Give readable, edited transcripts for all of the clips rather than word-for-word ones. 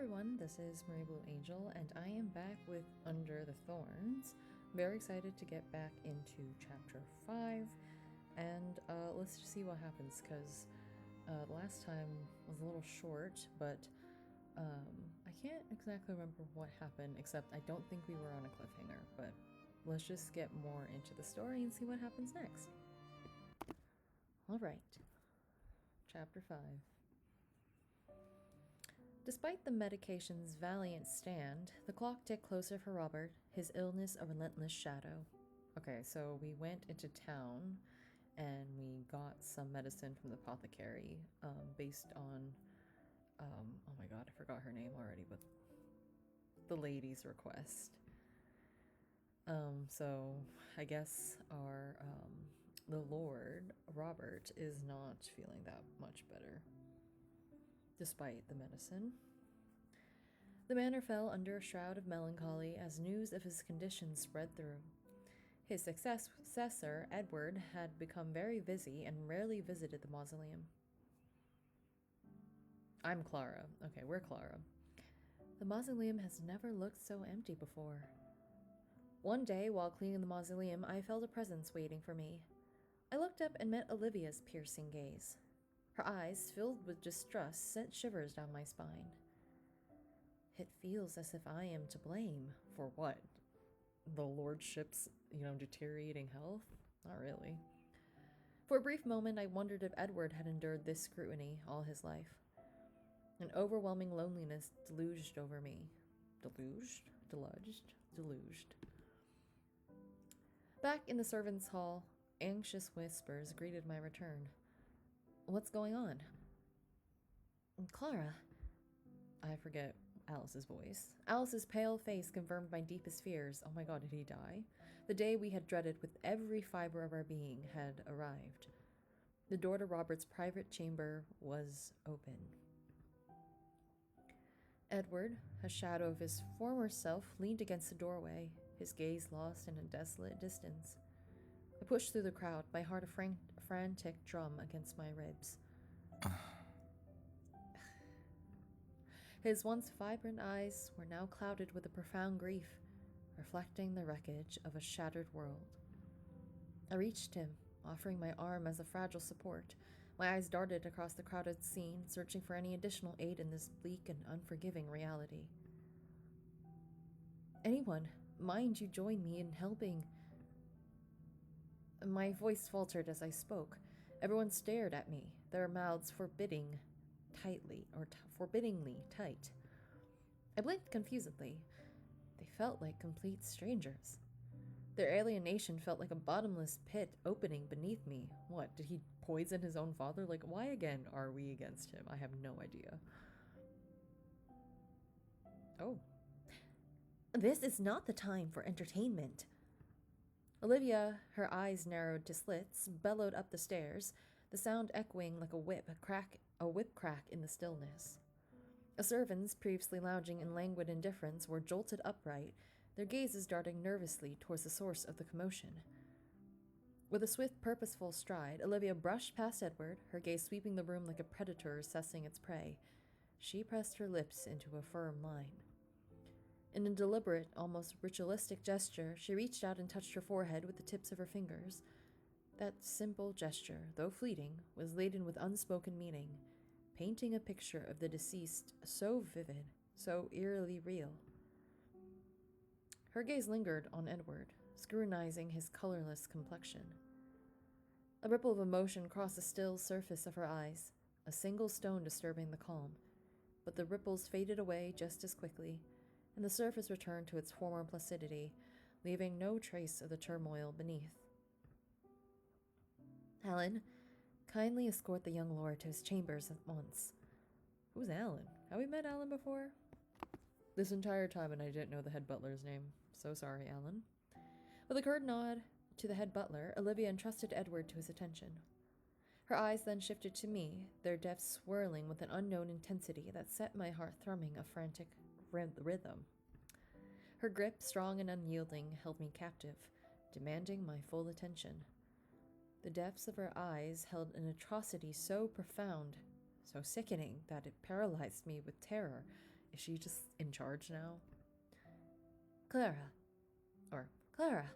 everyone, this is Marie Blue Angel, and I am back with Under the Thorns. Very excited to get back into chapter 5, and let's just see what happens, because the last time was a little short, but I can't exactly remember what happened, except I don't think we were on a cliffhanger, but let's just get more into the story and see what happens next. Alright, chapter 5. Despite the medication's valiant stand, the clock ticked closer for Robert, his illness a relentless shadow. Okay, so we went into town and we got some medicine from the apothecary, based on, oh my god, I forgot her name already, but the lady's request. So I guess the Lord, Robert, is not feeling that much better, despite the medicine. The manor fell under a shroud of melancholy as news of his condition spread through. His successor, Edward, had become very busy and rarely visited the mausoleum. I'm Clara. Okay, we're Clara. The mausoleum has never looked so empty before. One day, while cleaning the mausoleum, I felt a presence waiting for me. I looked up and met Olivia's piercing gaze. Her eyes, filled with distrust, sent shivers down my spine. It feels as if I am to blame. For what? The lordship's, deteriorating health? Not really. For a brief moment, I wondered if Edward had endured this scrutiny all his life. An overwhelming loneliness deluged over me. Deluged. Back in the servants' hall, anxious whispers greeted my return. What's going on? Clara. I forget Alice's voice. Alice's pale face confirmed my deepest fears. Oh my god, did he die? The day we had dreaded with every fiber of our being had arrived. The door to Robert's private chamber was open. Edward, a shadow of his former self, leaned against the doorway, his gaze lost in a desolate distance. I pushed through the crowd, my heart a frantic drum against my ribs. His once vibrant eyes were now clouded with a profound grief, reflecting the wreckage of a shattered world. I reached him, offering my arm as a fragile support. My eyes darted across the crowded scene, searching for any additional aid in this bleak and unforgiving reality. Anyone, mind you join me in helping? My voice faltered as I spoke. Everyone stared at me, their mouths forbiddingly tight. I blinked confusedly. They felt like complete strangers. Their alienation felt like a bottomless pit opening beneath me. What, did he poison his own father? Like, why again are we against him? I have no idea. Oh. This is not the time for entertainment. Olivia, her eyes narrowed to slits, bellowed up the stairs, the sound echoing like a whip crack in the stillness. The servants, previously lounging in languid indifference, were jolted upright, their gazes darting nervously towards the source of the commotion. With a swift, purposeful stride, Olivia brushed past Edward, her gaze sweeping the room like a predator assessing its prey. She pressed her lips into a firm line. In a deliberate, almost ritualistic gesture, she reached out and touched her forehead with the tips of her fingers. That simple gesture, though fleeting, was laden with unspoken meaning, painting a picture of the deceased so vivid, so eerily real. Her gaze lingered on Edward, scrutinizing his colorless complexion. A ripple of emotion crossed the still surface of her eyes, a single stone disturbing the calm, but the ripples faded away just as quickly, and the surface returned to its former placidity, leaving no trace of the turmoil beneath. Alan, kindly escort the young lord to his chambers at once. Who's Alan? Have we met Alan before? This entire time and I didn't know the head butler's name. So sorry, Alan. With a curt nod to the head butler, Olivia entrusted Edward to his attention. Her eyes then shifted to me, their depths swirling with an unknown intensity that set my heart thrumming a frantic rhythm. Her grip, strong and unyielding, held me captive, demanding my full attention. The depths of her eyes held an atrocity so profound, so sickening, that it paralyzed me with terror, Is she just in charge now? Clara. Or Clara.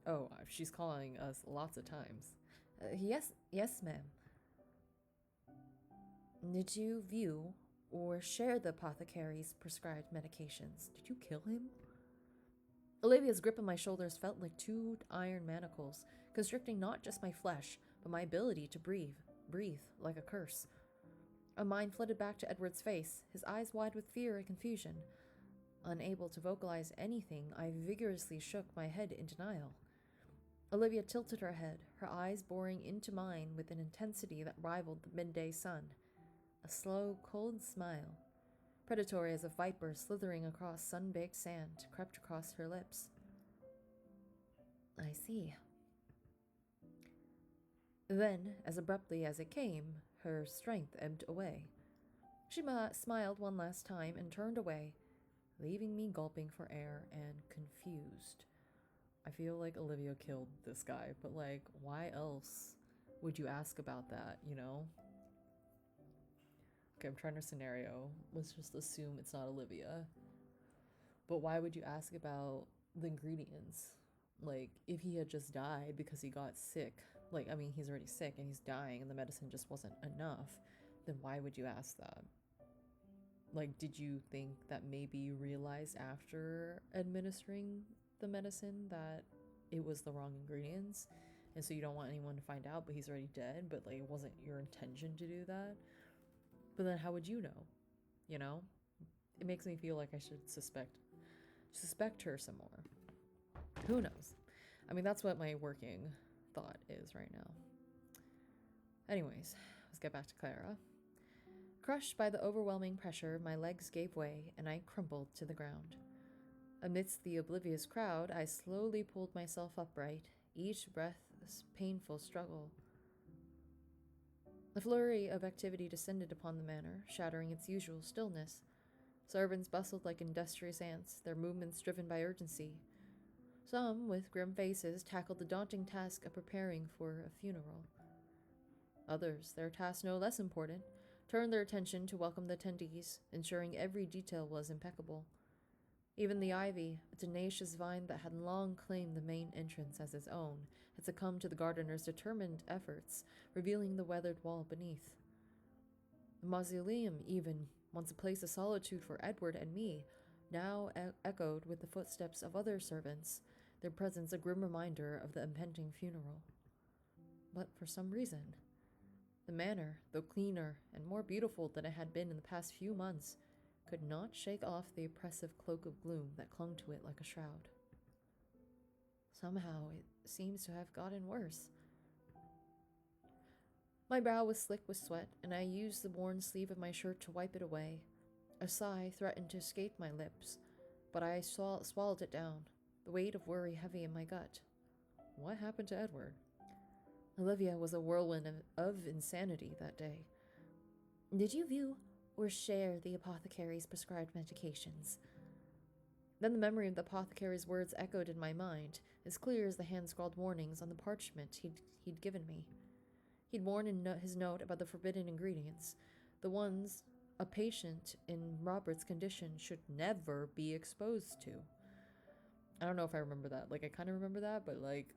Oh, she's calling us lots of times. Yes, ma'am. Did you view or share the apothecary's prescribed medications? Did you kill him? Olivia's grip on my shoulders felt like two iron manacles, constricting not just my flesh, but my ability to breathe like a curse. A mind flooded back to Edward's face, his eyes wide with fear and confusion. Unable to vocalize anything, I vigorously shook my head in denial. Olivia tilted her head, her eyes boring into mine with an intensity that rivaled the midday sun. A slow, cold smile, predatory as a viper slithering across sun-baked sand, crept across her lips. I see. Then, as abruptly as it came, her strength ebbed away. She smiled one last time and turned away, leaving me gulping for air and confused. I feel like Olivia killed this guy, but like, why else would you ask about that, you know? Okay, I'm trying to scenario. Let's just assume it's not Olivia. But why would you ask about the ingredients? Like, if he had just died because he got sick, like, I mean, he's already sick and he's dying and the medicine just wasn't enough, then why would you ask that? Like, did you think that maybe you realized after administering the medicine that it was the wrong ingredients? And so you don't want anyone to find out, but he's already dead, but like, it wasn't your intention to do that? But then how would you know? You know? It makes me feel like I should suspect her some more. Who knows? I mean, that's what my working thought is right now. Anyways, let's get back to Clara. Crushed by the overwhelming pressure, my legs gave way and I crumpled to the ground. Amidst the oblivious crowd, I slowly pulled myself upright, each breath a painful struggle. The flurry of activity descended upon the manor, shattering its usual stillness. Servants bustled like industrious ants, their movements driven by urgency. Some, with grim faces, tackled the daunting task of preparing for a funeral. Others, their task no less important, turned their attention to welcome the attendees, ensuring every detail was impeccable. Even the ivy, a tenacious vine that had long claimed the main entrance as its own, had succumbed to the gardener's determined efforts, revealing the weathered wall beneath. The mausoleum, even, once a place of solitude for Edward and me, now echoed with the footsteps of other servants, their presence a grim reminder of the impending funeral. But for some reason, the manor, though cleaner and more beautiful than it had been in the past few months, could not shake off the oppressive cloak of gloom that clung to it like a shroud. Somehow, it seems to have gotten worse. My brow was slick with sweat, and I used the worn sleeve of my shirt to wipe it away. A sigh threatened to escape my lips, but I swallowed it down, the weight of worry heavy in my gut. What happened to Edward? Olivia was a whirlwind of insanity that day. Did you view or share the apothecary's prescribed medications? Then the memory of the apothecary's words echoed in my mind, as clear as the hand-scrawled warnings on the parchment he'd given me. He'd worn in his note about the forbidden ingredients, the ones a patient in Robert's condition should never be exposed to. I don't know if I remember that. Like, I kind of remember that, but like,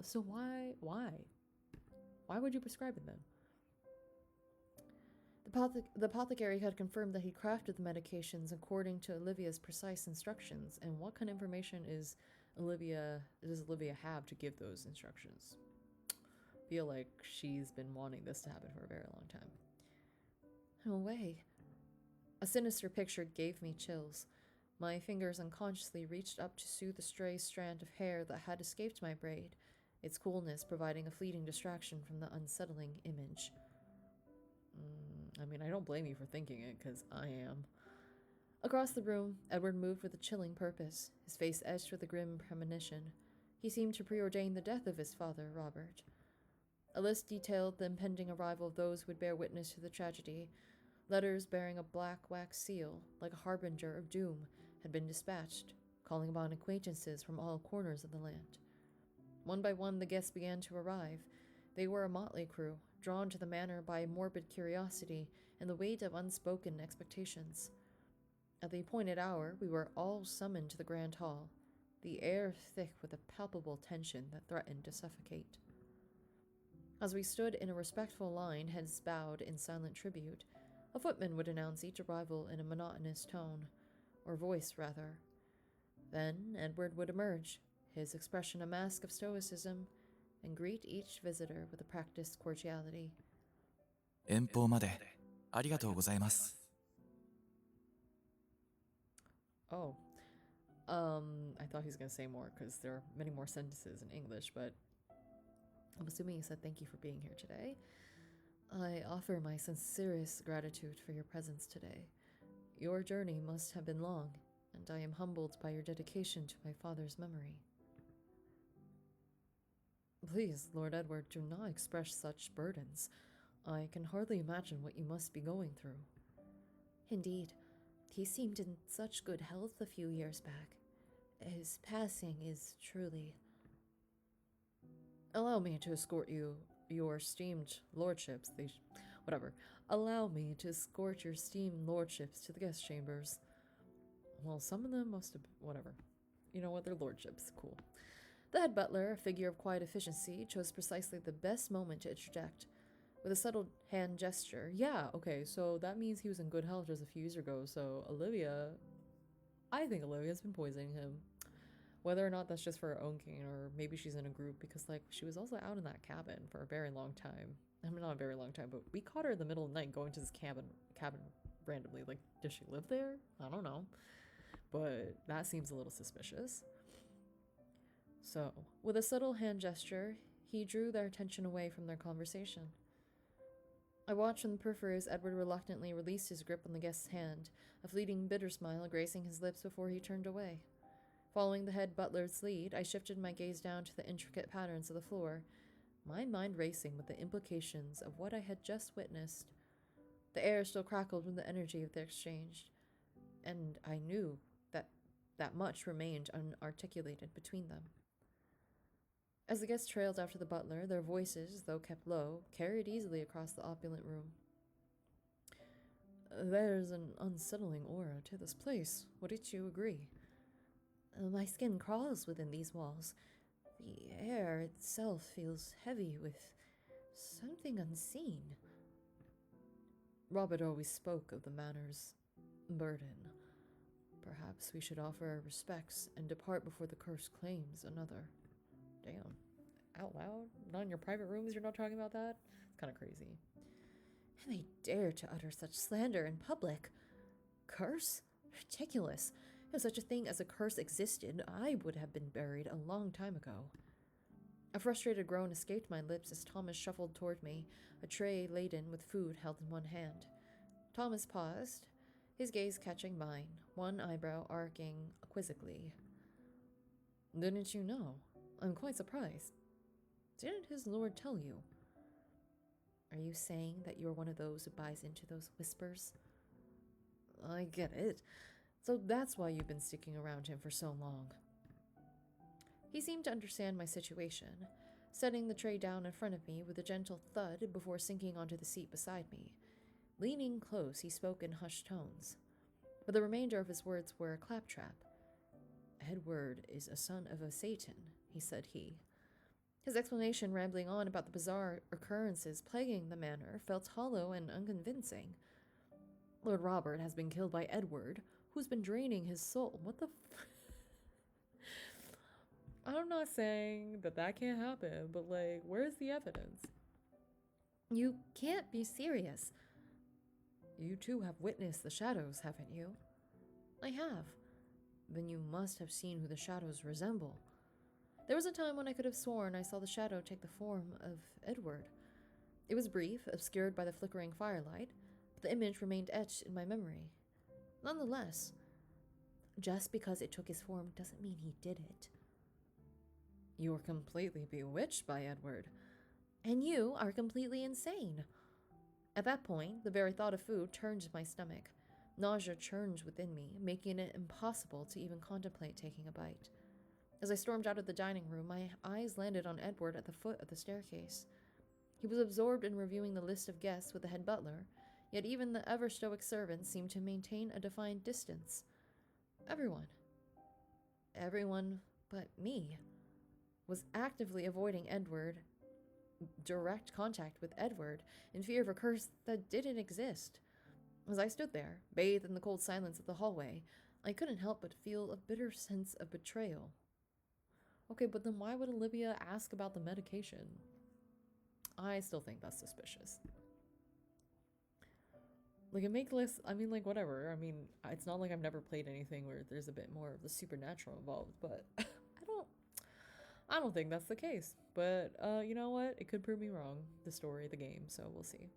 so why? Why would you prescribe it then? The apothecary had confirmed that he crafted the medications according to Olivia's precise instructions, and what kind of information does Olivia have to give those instructions? I feel like she's been wanting this to happen for a very long time. No way. A sinister picture gave me chills. My fingers unconsciously reached up to soothe the stray strand of hair that had escaped my braid, its coolness providing a fleeting distraction from the unsettling image. I mean, I don't blame you for thinking it, because I am. Across the room, Edward moved with a chilling purpose, his face etched with a grim premonition. He seemed to preordain the death of his father, Robert. A list detailed the impending arrival of those who would bear witness to the tragedy. Letters bearing a black wax seal, like a harbinger of doom, had been dispatched, calling upon acquaintances from all corners of the land. One by one, the guests began to arrive. They were a motley crew, drawn to the manor by a morbid curiosity and the weight of unspoken expectations. At the appointed hour, we were all summoned to the grand hall, the air thick with a palpable tension that threatened to suffocate. As we stood in a respectful line, heads bowed in silent tribute, a footman would announce each arrival in a monotonous tone, or voice, rather. Then Edward would emerge, his expression a mask of stoicism, and greet each visitor with a practiced cordiality. 遠方までありがとうございます。 Oh. I thought he was going to say more because there are many more sentences in English, but I'm assuming he said thank you for being here today. I offer my sincerest gratitude for your presence today. Your journey must have been long, and I am humbled by your dedication to my father's memory. Please, Lord Edward, do not express such burdens. I can hardly imagine what you must be going through. Indeed, he seemed in such good health a few years back. His passing is truly... Allow me to escort you, your esteemed lordships, Allow me to escort your esteemed lordships to the guest chambers. Well, some of them must have... whatever. You know what? They're lordships. Cool. The head butler, a figure of quiet efficiency, chose precisely the best moment to interject. With a subtle hand gesture. Yeah, okay, so that means he was in good health just a few years ago, so I think Olivia's been poisoning him. Whether or not that's just for her own gain, or maybe she's in a group, because, like, she was also out in that cabin for a very long time. I mean, not a very long time, but we caught her in the middle of the night going to this cabin randomly. Like, does she live there? I don't know. But that seems a little suspicious. So, with a subtle hand gesture, he drew their attention away from their conversation. I watched from the periphery as Edward reluctantly released his grip on the guest's hand, a fleeting bitter smile gracing his lips before he turned away. Following the head butler's lead, I shifted my gaze down to the intricate patterns of the floor, my mind racing with the implications of what I had just witnessed. The air still crackled with the energy of the exchange, and I knew that much remained unarticulated between them. As the guests trailed after the butler, their voices, though kept low, carried easily across the opulent room. There's an unsettling aura to this place. Wouldn't you agree? My skin crawls within these walls. The air itself feels heavy with something unseen. Robert always spoke of the manor's burden. Perhaps we should offer our respects and depart before the curse claims another. Damn. Out loud? Not in your private rooms you're not talking about that? It's kind of crazy. And they dare to utter such slander in public. Curse? Ridiculous. If such a thing as a curse existed, I would have been buried a long time ago. A frustrated groan escaped my lips as Thomas shuffled toward me, a tray laden with food held in one hand. Thomas paused, his gaze catching mine, one eyebrow arcing quizzically. Didn't you know? I'm quite surprised. Didn't his lord tell you? Are you saying that you're one of those who buys into those whispers? I get it. So that's why you've been sticking around him for so long. He seemed to understand my situation, setting the tray down in front of me with a gentle thud before sinking onto the seat beside me. Leaning close, he spoke in hushed tones, but the remainder of his words were a claptrap. Edward is a son of a Satan, said he. His explanation, rambling on about the bizarre occurrences plaguing the manor, felt hollow and unconvincing. Lord Robert has been killed by Edward, who's been draining his soul. What the I'm not saying that can't happen, but, like, where's the evidence? You can't be serious. You too have witnessed the shadows, haven't you? I have. Then you must have seen who the shadows resemble. There was a time when I could have sworn I saw the shadow take the form of Edward. It was brief, obscured by the flickering firelight, but the image remained etched in my memory. Nonetheless, just because it took his form doesn't mean he did it. You were completely bewitched by Edward. And you are completely insane. At that point, the very thought of food turned to my stomach. Nausea churned within me, making it impossible to even contemplate taking a bite. As I stormed out of the dining room, my eyes landed on Edward at the foot of the staircase. He was absorbed in reviewing the list of guests with the head butler, Yet even the ever-stoic servants seemed to maintain a defined distance. Everyone but me, was actively avoiding direct contact with Edward, in fear of a curse that didn't exist. As I stood there, bathed in the cold silence of the hallway, I couldn't help but feel a bitter sense of betrayal. Okay, but then why would Olivia ask about the medication? I still think that's suspicious. Like, it makes less, I mean, like, whatever. I mean, it's not like I've never played anything where there's a bit more of the supernatural involved, but I don't think that's the case. But, you know what? It could prove me wrong, the story, the game, so we'll see.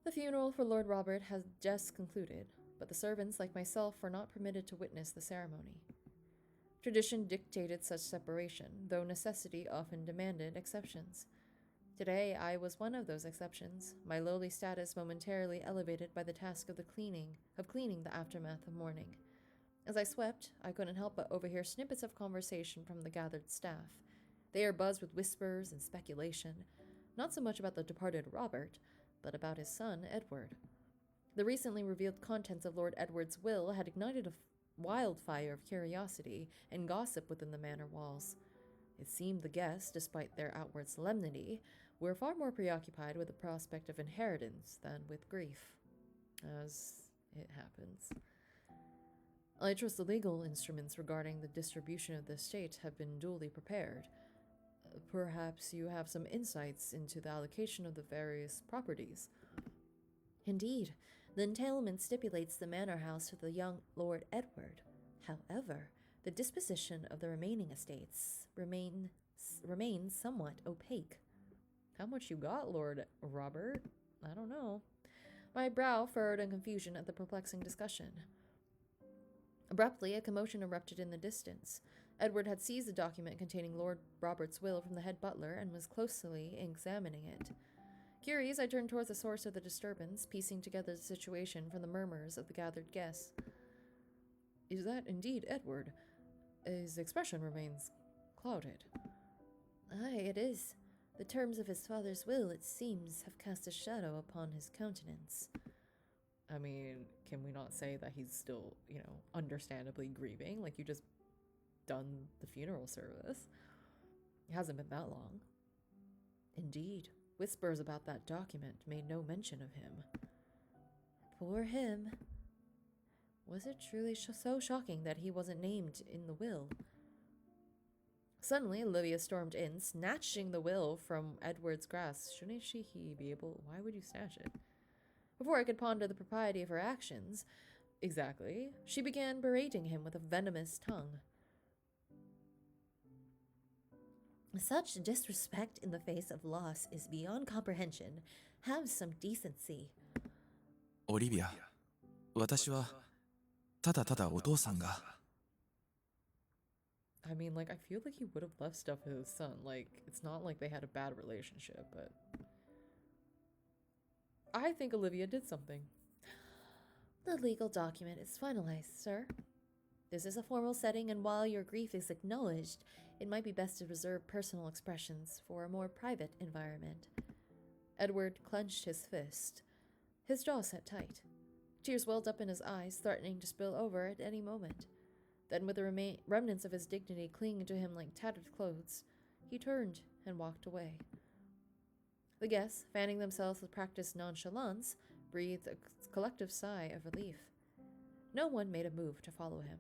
The funeral for Lord Robert has just concluded, but the servants, like myself, were not permitted to witness the ceremony. Tradition dictated such separation, though necessity often demanded exceptions. Today, I was one of those exceptions, my lowly status momentarily elevated by the task of cleaning the aftermath of mourning. As I swept, I couldn't help but overhear snippets of conversation from the gathered staff. They are buzzed with whispers and speculation, not so much about the departed Robert, but about his son, Edward. The recently revealed contents of Lord Edward's will had ignited a wildfire of curiosity and gossip within the manor walls. It seemed the guests, despite their outward solemnity, were far more preoccupied with the prospect of inheritance than with grief. As it happens. I trust the legal instruments regarding the distribution of the estate have been duly prepared. Perhaps you have some insights into the allocation of the various properties. Indeed, the entailment stipulates the manor house to the young Lord Edward. However, the disposition of the remaining estates remains somewhat opaque. How much you got, Lord Robert? I don't know. My brow furrowed in confusion at the perplexing discussion. Abruptly, a commotion erupted in the distance. Edward had seized the document containing Lord Robert's will from the head butler and was closely examining it. Curious, I turned towards the source of the disturbance, piecing together the situation from the murmurs of the gathered guests. Is that indeed Edward? His expression remains clouded. Aye, it is. The terms of his father's will, it seems, have cast a shadow upon his countenance. I mean, can we not say that he's still, understandably grieving? Like, you just done the funeral service. It hasn't been that long. Indeed, whispers about that document made no mention of him. Poor him. Was it truly so shocking that he wasn't named in the will? Suddenly, Olivia stormed in, snatching the will from Edward's grasp. Shouldn't he be able? Why would you snatch it? Before I could ponder the propriety of her actions, exactly, she began berating him with a venomous tongue. Such disrespect in the face of loss is beyond comprehension. Have some decency. オリビア、私はただただお父さんが。I mean, like, I feel like he would have left stuff with his son. Like, it's not like they had a bad relationship, but I think Olivia did something. The legal document is finalized, sir. This is a formal setting, and while your grief is acknowledged, it might be best to reserve personal expressions for a more private environment. Edward clenched his fist. His jaw set tight. Tears welled up in his eyes, threatening to spill over at any moment. Then, with the remnants of his dignity clinging to him like tattered clothes, he turned and walked away. The guests, fanning themselves with practiced nonchalance, breathed a collective sigh of relief. No one made a move to follow him.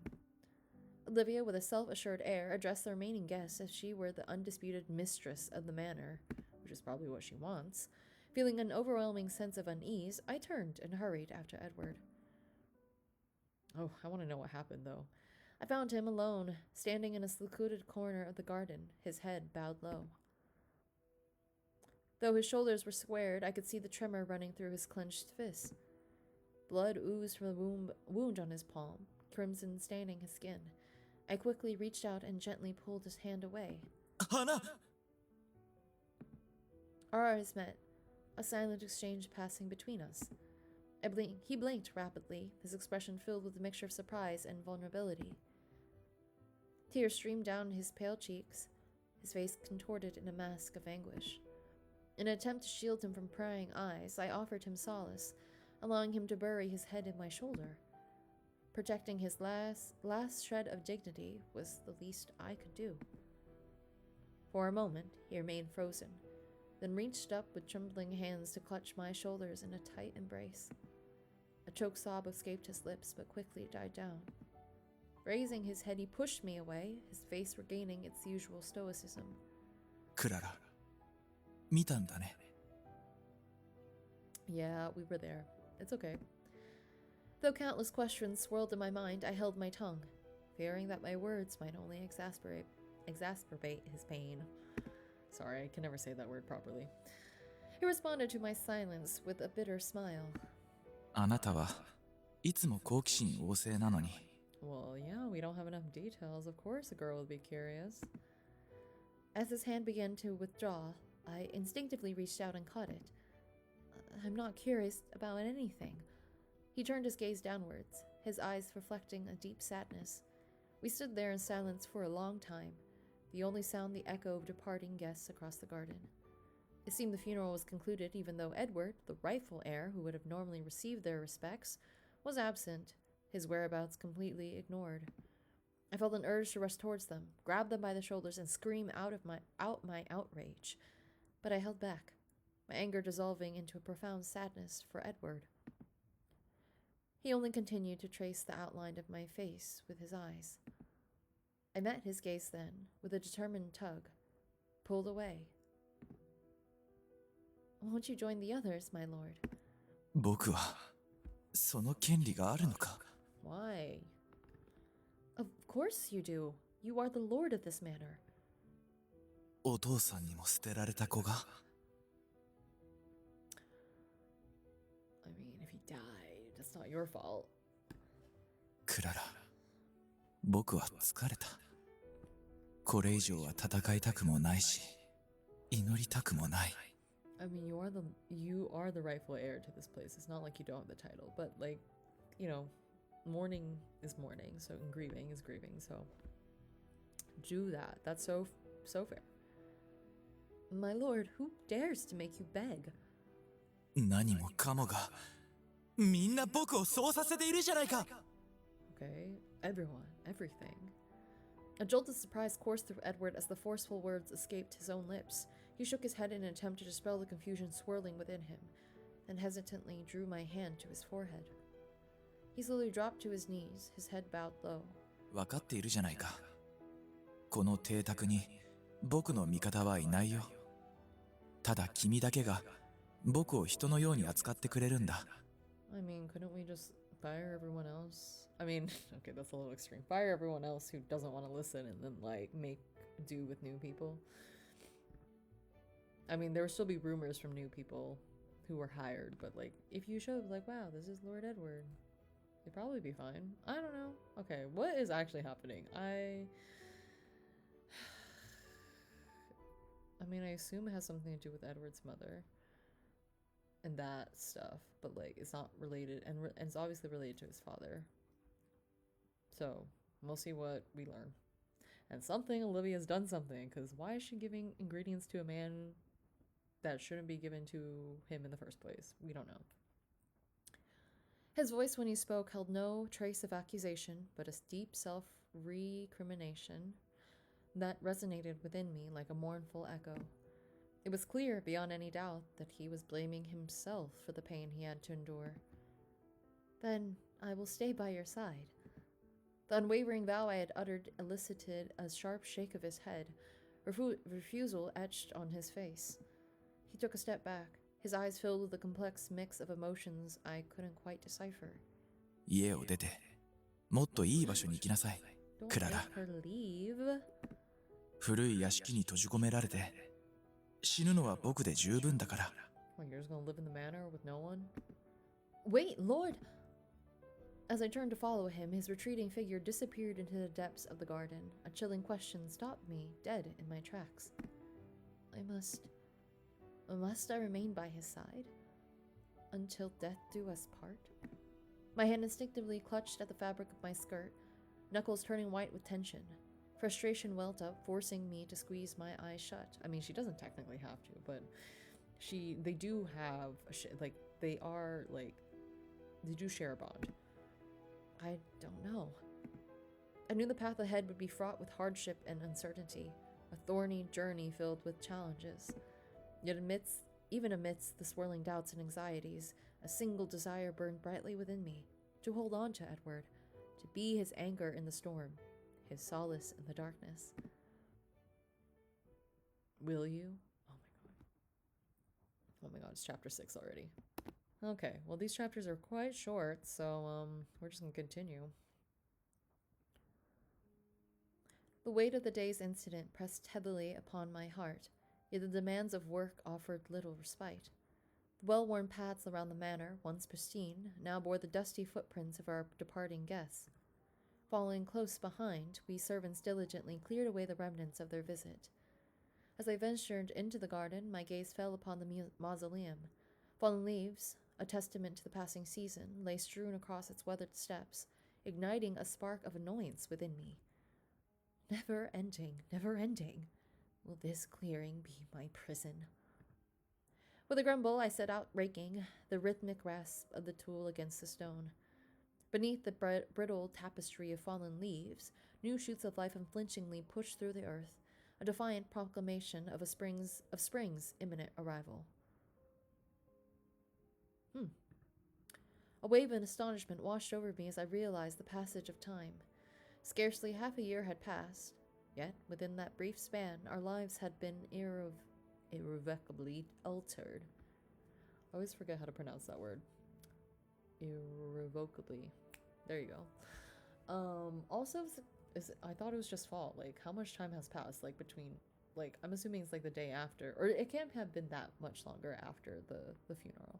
Olivia, with a self-assured air, addressed the remaining guests as she were the undisputed mistress of the manor, which is probably what she wants. Feeling an overwhelming sense of unease, I turned and hurried after Edward. Oh, I want to know what happened, though. I found him alone, standing in a secluded corner of the garden, his head bowed low. Though his shoulders were squared, I could see the tremor running through his clenched fists. Blood oozed from the wound on his palm, crimson staining his skin. I quickly reached out and gently pulled his hand away. Hana! Our eyes met, a silent exchange passing between us. He blinked rapidly, his expression filled with a mixture of surprise and vulnerability. Tears streamed down his pale cheeks, his face contorted in a mask of anguish. In an attempt to shield him from prying eyes, I offered him solace, allowing him to bury his head in my shoulder. Protecting his last shred of dignity was the least I could do. For a moment, he remained frozen, then reached up with trembling hands to clutch my shoulders in a tight embrace. A choked sob escaped his lips, but quickly died down. Raising his head, he pushed me away, his face regaining its usual stoicism. クララ、見たんだね。Yeah, we were there. It's okay. Though countless questions swirled in my mind, I held my tongue, fearing that my words might only exacerbate his pain. Sorry, I can never say that word properly. He responded to my silence with a bitter smile. あなたはいつも好奇心旺盛なのに。Well, yeah, we don't have enough details. Of course a girl would be curious. As his hand began to withdraw, I instinctively reached out and caught it. I'm not curious about anything. He turned his gaze downwards, his eyes reflecting a deep sadness. We stood there in silence for a long time, the only sound the echo of departing guests across the garden. It seemed the funeral was concluded, even though Edward, the rightful heir who would have normally received their respects, was absent, his whereabouts completely ignored. I felt an urge to rush towards them, grab them by the shoulders, and scream out my outrage. But I held back, my anger dissolving into a profound sadness for Edward. He only continued to trace the outline of my face with his eyes. I met his gaze then, with a determined tug, pulled away. Won't you join the others, my lord? 僕はその権利があるのか？ Why? Of course you do. You are the lord of this manor. お父さんにも捨てられた子が。I mean, if he died, that's not your fault. クララ、僕は疲れた。これ以上は戦いたくもないし、祈りたくもない。I mean, you are the rightful heir to this place. It's not like you don't have the title, but like, you know, mourning is mourning, so and grieving is grieving. So do that. That's so fair. My lord, who dares to make you beg? 何もかもがみんな僕をそうさせているじゃないか。 Okay, everyone, everything. A jolt of surprise coursed through Edward as the forceful words escaped his own lips. He shook his head in an attempt to dispel the confusion swirling within him, then hesitantly drew my hand to his forehead. He slowly dropped to his knees, his head bowed low. 分かっているじゃないか。この邸宅に僕の味方はいないよ。ただ君だけが僕を人のように扱ってくれるんだ。I mean, couldn't we just fire everyone else? I mean, okay, that's a little extreme. Fire everyone else who doesn't want to listen and then, like, make do with new people. I mean, there would still be rumors from new people who were hired, but, like, if you showed, like, wow, this is Lord Edward, they'd probably be fine. I don't know. Okay, what is actually happening? I mean, I assume it has something to do with Edward's mother and that stuff, but like it's not related, and it's obviously related to his father. So we'll see what we learn. And Olivia's done something, because why is she giving ingredients to a man that shouldn't be given to him in the first place? We don't know. His voice when he spoke held no trace of accusation, but a deep self-recrimination that resonated within me like a mournful echo. It was clear, beyond any doubt, that he was blaming himself for the pain he had to endure. Then I will stay by your side. The unwavering vow I had uttered elicited a sharp shake of his head, refusal etched on his face. He took a step back, his eyes filled with a complex mix of emotions I couldn't quite decipher. 家を出て、もっといい場所に行きなさい、クララ。 Don't make her leave. 古い屋敷に閉じ込められて、死ぬのは僕で十分だから。 Like, you're just gonna live in the manor with no one? Wait, Lord! As I turned to follow him, his retreating figure disappeared into the depths of the garden. A chilling question stopped me, dead in my tracks. Must I remain by his side? Until death do us part? My hand instinctively clutched at the fabric of my skirt, knuckles turning white with tension. Frustration welled up, forcing me to squeeze my eyes shut. I mean, she doesn't technically have to, but they do have like they are like they do share a bond. I don't know. I knew the path ahead would be fraught with hardship and uncertainty, a thorny journey filled with challenges. Yet even amidst the swirling doubts and anxieties, a single desire burned brightly within me, to hold on to Edward, to be his anchor in the storm, his solace in the darkness. Will you? Oh my god. Oh my god, it's chapter 6 already. Okay, well these chapters are quite short, so we're just gonna continue. The weight of the day's incident pressed heavily upon my heart, yet the demands of work offered little respite. The well-worn paths around the manor, once pristine, now bore the dusty footprints of our departing guests. Following close behind, we servants diligently cleared away the remnants of their visit. As I ventured into the garden, my gaze fell upon the mausoleum. Fallen leaves, a testament to the passing season, lay strewn across its weathered steps, igniting a spark of annoyance within me. Never ending, never ending. Will this clearing be my prison? With a grumble, I set out raking, the rhythmic rasp of the tool against the stone. Beneath the brittle tapestry of fallen leaves, new shoots of life unflinchingly pushed through the earth, a defiant proclamation of spring's imminent arrival. A wave of astonishment washed over me as I realized the passage of time. Scarcely half a year had passed, yet within that brief span our lives had been irrevocably altered. I always forget how to pronounce that word. Irrevocably. There you go. Also, I thought it was just fall. Like, how much time has passed? Like, between, like, I'm assuming it's like the day after, or it can't have been that much longer after the funeral.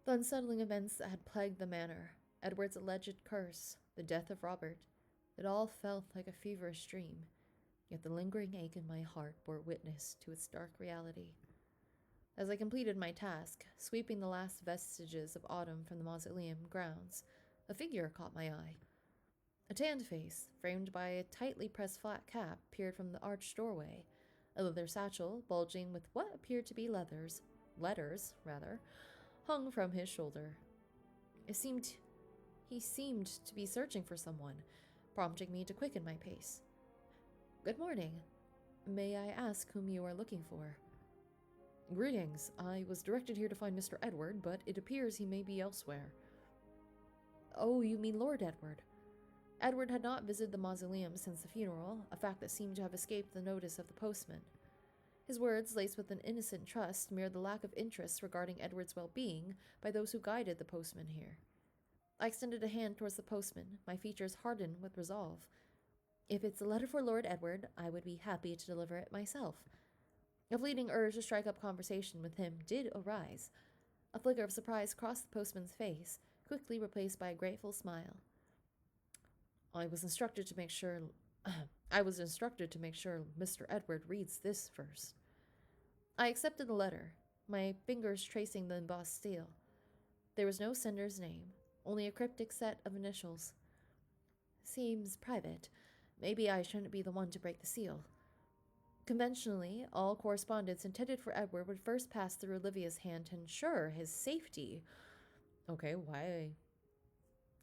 The unsettling events that had plagued the manor, Edward's alleged curse, the death of Robert, it all felt like a feverish dream, yet the lingering ache in my heart bore witness to its dark reality. As I completed my task, sweeping the last vestiges of autumn from the mausoleum grounds, a figure caught my eye. A tanned face, framed by a tightly pressed flat cap, peered from the arched doorway, a leather satchel, bulging with what appeared to be letters, hung from his shoulder. He seemed to be searching for someone, prompting me to quicken my pace. "Good morning. May I ask whom you are looking for?" "Greetings. I was directed here to find Mr. Edward, but it appears he may be elsewhere." "Oh, you mean Lord Edward." Edward had not visited the mausoleum since the funeral, a fact that seemed to have escaped the notice of the postman. His words, laced with an innocent trust, mirrored the lack of interest regarding Edward's well-being by those who guided the postman here. I extended a hand towards the postman, my features hardened with resolve. If it's a letter for Lord Edward, I would be happy to deliver it myself. A fleeting urge to strike up conversation with him did arise. A flicker of surprise crossed the postman's face, quickly replaced by a grateful smile. I was instructed to make sure Mr. Edward reads this first." I accepted the letter, my fingers tracing the embossed steel. There was no sender's name, only a cryptic set of initials. "Seems private. Maybe I shouldn't be the one to break the seal." Conventionally, all correspondence intended for Edward would first pass through Olivia's hand to ensure his safety. Okay, why?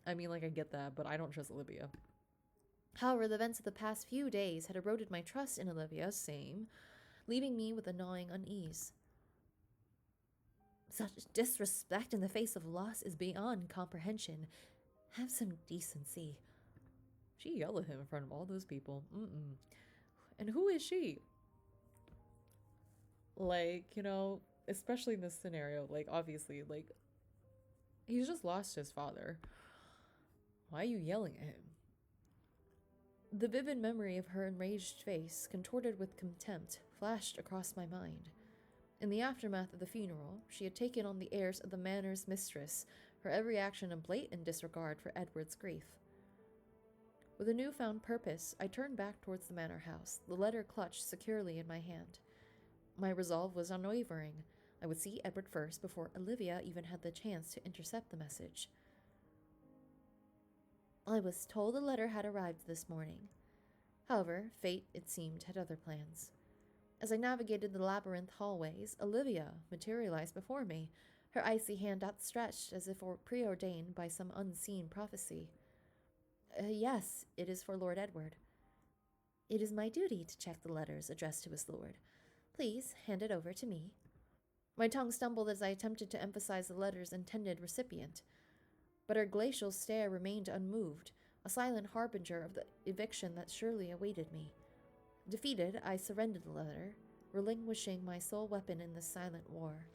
I mean, like, I get that, but I don't trust Olivia. However, the events of the past few days had eroded my trust in Olivia, leaving me with a gnawing unease. Such disrespect in the face of loss is beyond comprehension. Have some decency. She yelled at him in front of all those people. And who is she? Like, you know, especially in this scenario, like, obviously, like, he's just lost his father. Why are you yelling at him? The vivid memory of her enraged face, contorted with contempt, flashed across my mind. In the aftermath of the funeral, she had taken on the airs of the manor's mistress, her every action a blatant disregard for Edward's grief. With a newfound purpose, I turned back towards the manor house, the letter clutched securely in my hand. My resolve was unwavering. I would see Edward first before Olivia even had the chance to intercept the message. I was told the letter had arrived this morning. However, fate, it seemed, had other plans. As I navigated the labyrinth hallways, Olivia materialized before me, her icy hand outstretched as if preordained by some unseen prophecy. Yes, it is for Lord Edward. It is my duty to check the letters addressed to his lord. Please hand it over to me. My tongue stumbled as I attempted to emphasize the letter's intended recipient, but her glacial stare remained unmoved, a silent harbinger of the eviction that surely awaited me. Defeated, I surrendered the letter, relinquishing my sole weapon in this silent war.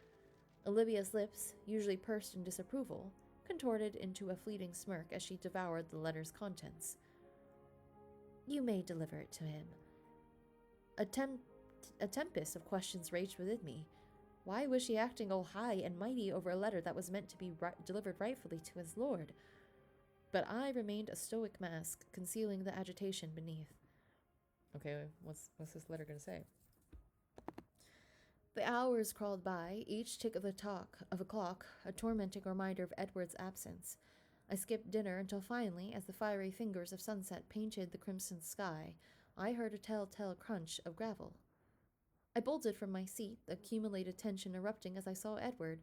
Olivia's lips, usually pursed in disapproval, contorted into a fleeting smirk as she devoured the letter's contents. You may deliver it to him. A tempest of questions raged within me. Why was she acting all high and mighty over a letter that was meant to be delivered rightfully to his lord? But I remained a stoic mask, concealing the agitation beneath. Okay, what's this letter gonna say? The hours crawled by, each tick of a clock a tormenting reminder of Edward's absence. I skipped dinner until finally, as the fiery fingers of sunset painted the crimson sky, I heard a telltale crunch of gravel. I bolted from my seat, the accumulated tension erupting as I saw Edward,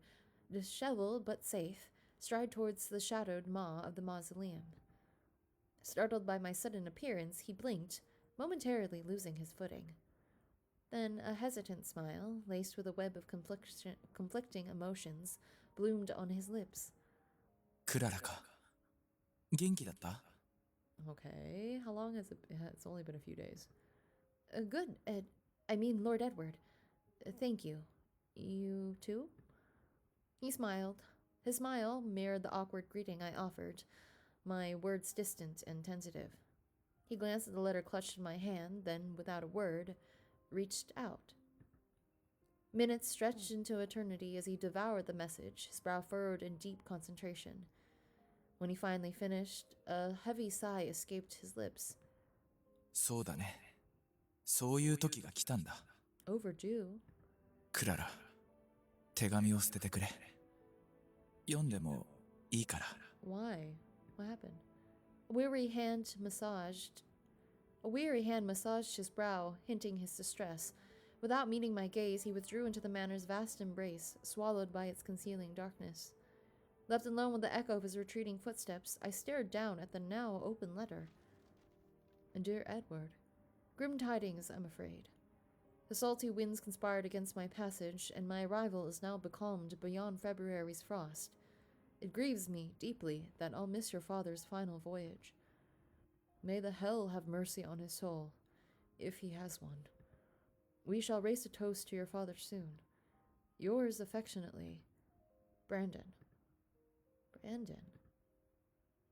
disheveled but safe, stride towards the shadowed maw of the mausoleum. Startled by my sudden appearance, he blinked, momentarily losing his footing. Then a hesitant smile, laced with a web of conflicting emotions, bloomed on his lips. クララか。元気だった？ Okay, how long has it been? It's only been a few days. Good, Lord Edward. Thank you. You too? He smiled. His smile mirrored the awkward greeting I offered, my words distant and tentative. He glanced at the letter clutched in my hand, then, without a word, reached out. Minutes stretched into eternity as he devoured the message, his brow furrowed in deep concentration. When he finally finished, a heavy sigh escaped his lips. そうだね。そういう時が来たんだ。Overdue. クララ、手紙を捨ててくれ。読んでもいいから。Why? What happened? A weary hand massaged his brow, hinting his distress. Without meeting my gaze, he withdrew into the manor's vast embrace, swallowed by its concealing darkness. Left alone with the echo of his retreating footsteps, I stared down at the now open letter. Dear Edward, grim tidings, I'm afraid. The salty winds conspired against my passage, and my arrival is now becalmed beyond February's frost. It grieves me deeply that I'll miss your father's final voyage. May the hell have mercy on his soul, if he has one. We shall raise a toast to your father soon. Yours affectionately, Brandon. Brandon?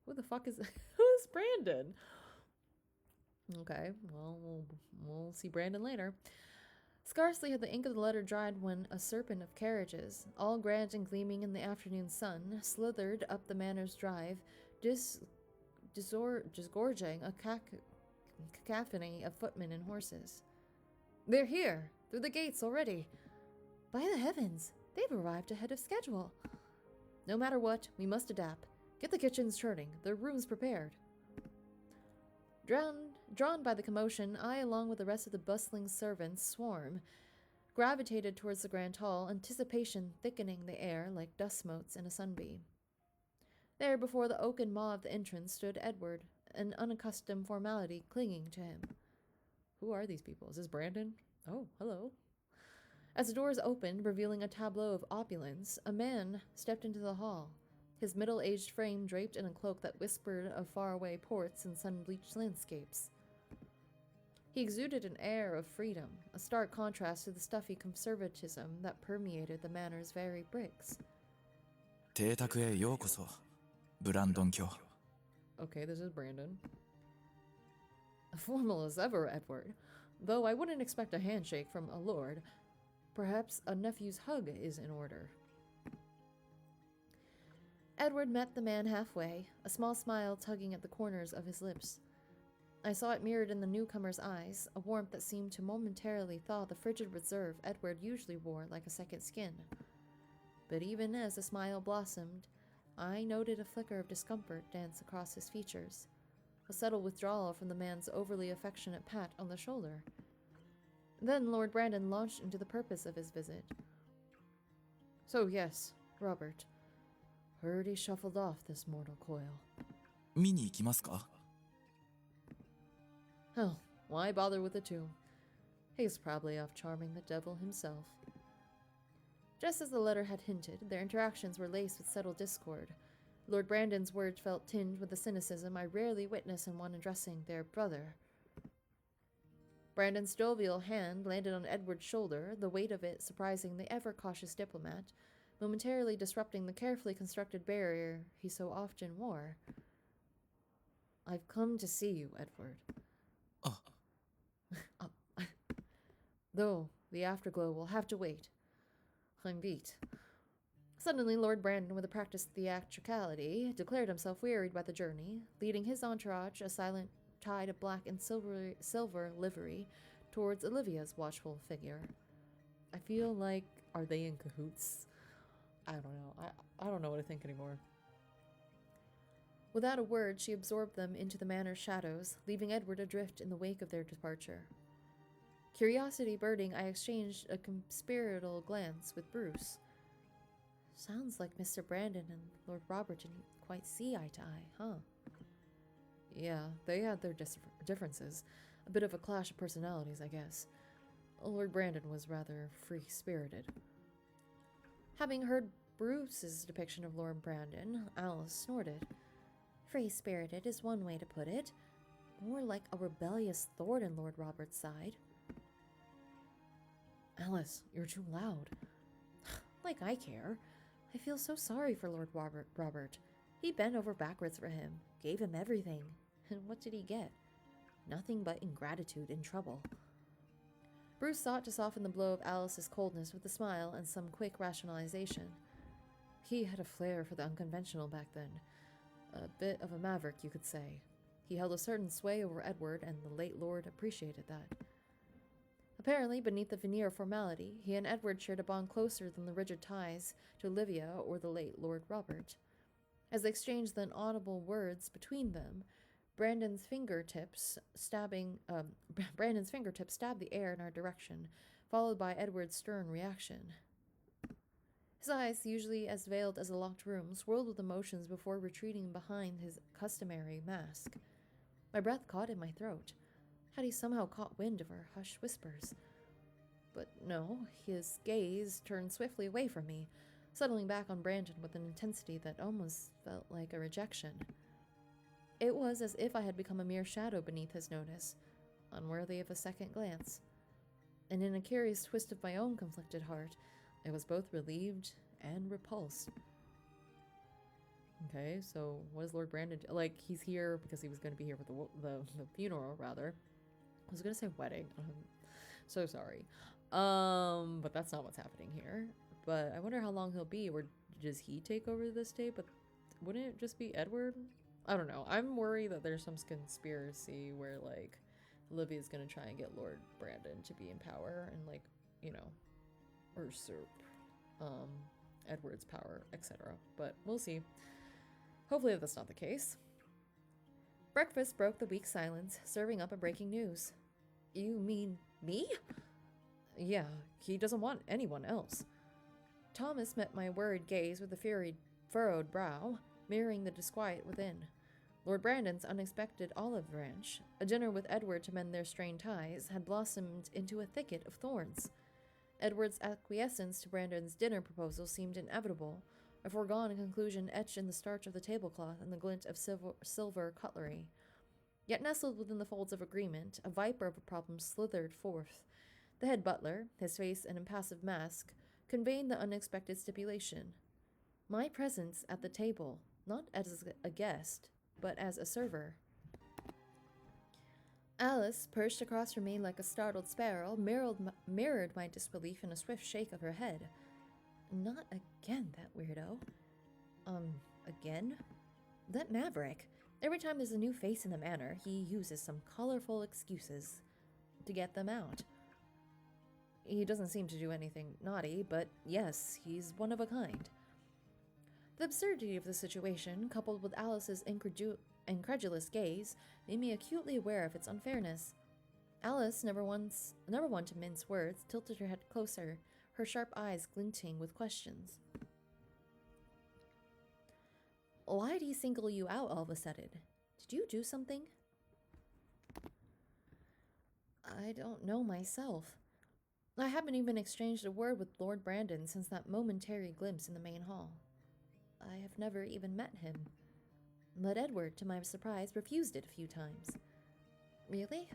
Who the fuck is... Who is Brandon? Okay, well, we'll see Brandon later. Scarcely had the ink of the letter dried when a serpent of carriages, all grand and gleaming in the afternoon sun, slithered up the manor's drive, disgorging a cacophony of footmen and horses. They're here, through the gates already. By the heavens, they've arrived ahead of schedule. No matter what, we must adapt. Get the kitchens churning, the rooms prepared. Drawn by the commotion, I, along with the rest of the bustling servants' swarm, gravitated towards the grand hall, anticipation thickening the air like dust motes in a sunbeam. There, before the oaken maw of the entrance, stood Edward, an unaccustomed formality clinging to him. Who are these people? Is this Brandon? Oh, hello. As the doors opened, revealing a tableau of opulence, a man stepped into the hall, his middle-aged frame draped in a cloak that whispered of faraway ports and sun-bleached landscapes. He exuded an air of freedom, a stark contrast to the stuffy conservatism that permeated the manor's very bricks. 邸宅へようこそ、ブランドン卿。 Okay, this is Brandon. Formal as ever, Edward. Though I wouldn't expect a handshake from a lord. Perhaps a nephew's hug is in order. Edward met the man halfway, a small smile tugging at the corners of his lips. I saw it mirrored in the newcomer's eyes, a warmth that seemed to momentarily thaw the frigid reserve Edward usually wore like a second skin. But even as the smile blossomed, I noted a flicker of discomfort dance across his features, a subtle withdrawal from the man's overly affectionate pat on the shoulder. Then Lord Brandon launched into the purpose of his visit. So yes, Robert. Heard he shuffled off this mortal coil. 見に行きますか? Hell, why bother with the tomb? He's probably off charming the devil himself. Just as the letter had hinted, their interactions were laced with subtle discord. Lord Brandon's words felt tinged with the cynicism I rarely witness in one addressing their brother. Brandon's jovial hand landed on Edward's shoulder, the weight of it surprising the ever-cautious diplomat, momentarily disrupting the carefully constructed barrier he so often wore. I've come to see you, Edward. Oh. Though the afterglow will have to wait. I'm beat. Suddenly, Lord Brandon, with a practiced theatricality, declared himself wearied by the journey, leading his entourage, a silent tide of black and silver livery, towards Olivia's watchful figure. I feel like, are they in cahoots? I don't know. I don't know what to think anymore. Without a word, she absorbed them into the manor's shadows, leaving Edward adrift in the wake of their departure. Curiosity birding, I exchanged a conspiratorial glance with Bruce. Sounds like Mr. Brandon and Lord Robert didn't quite see eye to eye, huh? Yeah, they had their differences. A bit of a clash of personalities, I guess. Lord Brandon was rather free-spirited. Having heard Bruce's depiction of Lord Brandon, Alice snorted. Free-spirited is one way to put it. More like a rebellious thorn in Lord Robert's side. Alice, you're too loud. Like I care. I feel so sorry for Lord Robert. He bent over backwards for him, gave him everything. And what did he get? Nothing but ingratitude and trouble. Bruce sought to soften the blow of Alice's coldness with a smile and some quick rationalization. He had a flair for the unconventional back then. A bit of a maverick, you could say. He held a certain sway over Edward, and the late lord appreciated that. Apparently, beneath the veneer of formality, he and Edward shared a bond closer than the rigid ties to Olivia or the late Lord Robert. As they exchanged the inaudible words between them, Brandon's fingertips stabbed the air in our direction, followed by Edward's stern reaction. His eyes, usually as veiled as a locked room, swirled with emotions before retreating behind his customary mask. My breath caught in my throat. Had he somehow caught wind of our hushed whispers? But no, his gaze turned swiftly away from me, settling back on Brandon with an intensity that almost felt like a rejection. It was as if I had become a mere shadow beneath his notice, unworthy of a second glance. And in a curious twist of my own conflicted heart, I was both relieved and repulsed. Okay, so what does Lord Brandon do? Like, he's here because he was going to be here for the funeral, rather. I was going to say wedding. So sorry. But that's not what's happening here. But I wonder how long he'll be, or does he take over this day? But wouldn't it just be Edward? I don't know. I'm worried that there's some conspiracy where, like, Olivia's going to try and get Lord Brandon to be in power and, like, you know, usurp Edward's power, etc. But we'll see. Hopefully that's not the case. Breakfast broke the weak silence, serving up a breaking news. You mean me? Yeah, he doesn't want anyone else. Thomas met my worried gaze with a furrowed brow, mirroring the disquiet within. Lord Brandon's unexpected olive branch, a dinner with Edward to mend their strained ties, had blossomed into a thicket of thorns. Edward's acquiescence to Brandon's dinner proposal seemed inevitable, a foregone conclusion etched in the starch of the tablecloth and the glint of silver cutlery. Yet nestled within the folds of agreement, a viper of a problem slithered forth. The head butler, his face an impassive mask, conveyed the unexpected stipulation. My presence at the table, not as a guest, but as a server. Alice, perched across from me like a startled sparrow, mirrored my disbelief in a swift shake of her head. Not again, that weirdo. Again? That maverick. Every time there's a new face in the manor, he uses some colorful excuses to get them out. He doesn't seem to do anything naughty, but yes, he's one of a kind. The absurdity of the situation, coupled with Alice's incredulous gaze, made me acutely aware of its unfairness. Alice, never one to mince words, tilted her head closer, her sharp eyes glinting with questions. Why'd he single you out all of a sudden? Did you do something? I don't know myself. I haven't even exchanged a word with Lord Brandon since that momentary glimpse in the main hall. I have never even met him. But Edward, to my surprise, refused it a few times. Really?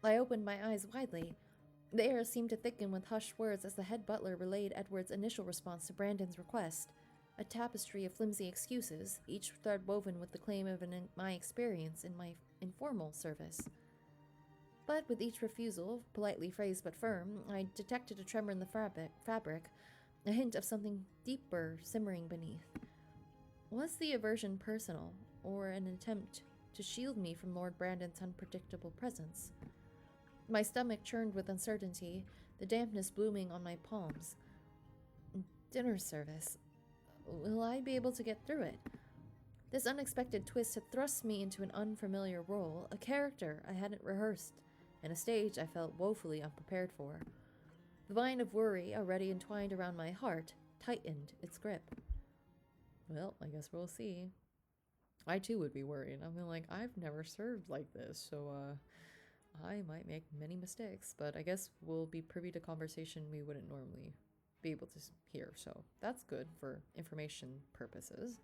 I opened my eyes widely. The air seemed to thicken with hushed words as the head butler relayed Edward's initial response to Brandon's request, a tapestry of flimsy excuses, each thread woven with the claim of my experience in my informal service. But with each refusal, politely phrased but firm, I detected a tremor in the fabric, a hint of something deeper simmering beneath. Was the aversion personal, or an attempt to shield me from Lord Brandon's unpredictable presence? My stomach churned with uncertainty, the dampness blooming on my palms. Dinner service. Will I be able to get through it? This unexpected twist had thrust me into an unfamiliar role, a character I hadn't rehearsed, and a stage I felt woefully unprepared for. The vine of worry, already entwined around my heart, tightened its grip. Well, I guess we'll see. I too would be worried. I'm like, I've never served like this, so I might make many mistakes, but I guess we'll be privy to conversation we wouldn't normally be able to hear, so that's good for information purposes.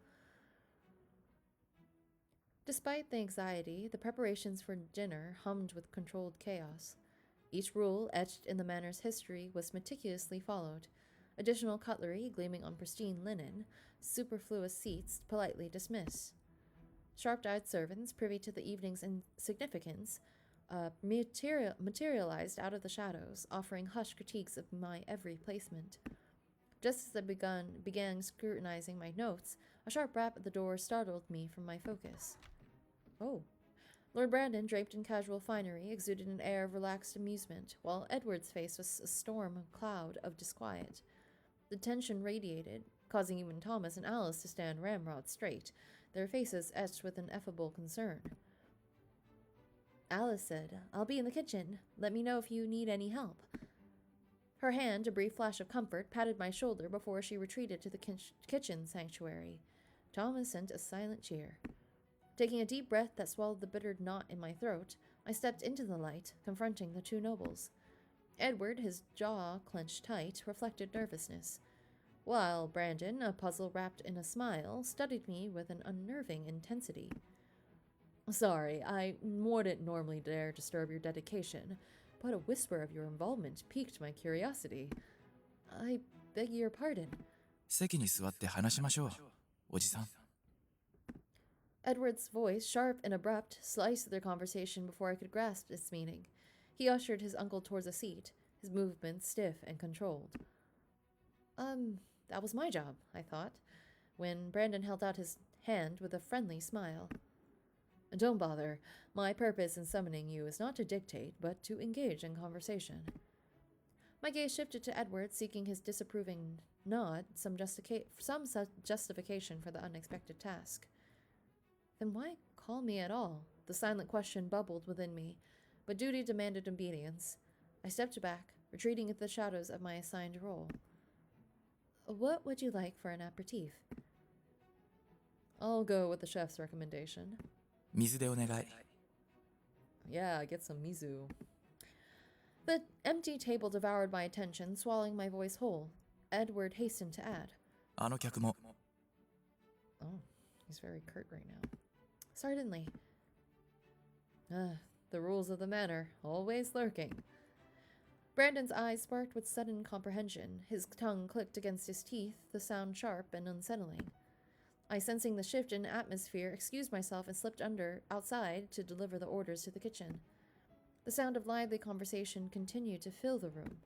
Despite the anxiety, the preparations for dinner hummed with controlled chaos. Each rule, etched in the manor's history, was meticulously followed. Additional cutlery, gleaming on pristine linen, superfluous seats politely dismissed. Sharp-eyed servants, privy to the evening's significance, materialized out of the shadows, offering hushed critiques of my every placement. Just as I began scrutinizing my notes, a sharp rap at the door startled me from my focus. Oh. Lord Brandon, draped in casual finery, exuded an air of relaxed amusement, while Edward's face was a storm cloud of disquiet. The tension radiated, causing even Thomas and Alice to stand ramrod straight, their faces etched with ineffable concern. Alice said, "I'll be in the kitchen. Let me know if you need any help." Her hand, a brief flash of comfort, patted my shoulder before she retreated to the kitchen sanctuary. Thomas sent a silent cheer. Taking a deep breath that swallowed the bitter knot in my throat, I stepped into the light, confronting the two nobles. Edward, his jaw clenched tight, reflected nervousness, while Brandon, a puzzle wrapped in a smile, studied me with an unnerving intensity. "Sorry, I wouldn't normally dare disturb your dedication, but a whisper of your involvement piqued my curiosity. I beg your pardon." 席に座って話しましょう、おじさん。 Edward's voice, sharp and abrupt, sliced their conversation before I could grasp its meaning. He ushered his uncle towards a seat, his movements stiff and controlled. That was my job, I thought, when Brandon held out his hand with a friendly smile. "Don't bother. My purpose in summoning you is not to dictate, but to engage in conversation." My gaze shifted to Edward, seeking his disapproving nod, some justification for the unexpected task. Then why call me at all? The silent question bubbled within me, but duty demanded obedience. I stepped back, retreating into the shadows of my assigned role. "What would you like for an aperitif?" "I'll go with the chef's recommendation." 水でお願い。 "Yeah, get some miso." The empty table devoured my attention, swallowing my voice whole. Edward hastened to add, あの客も。 Oh, he's very curt right now. "Certainly." The rules of the manor, always lurking. Brandon's eyes sparked with sudden comprehension. His tongue clicked against his teeth, the sound sharp and unsettling. I, sensing the shift in atmosphere, excused myself and slipped outside to deliver the orders to the kitchen. The sound of lively conversation continued to fill the room.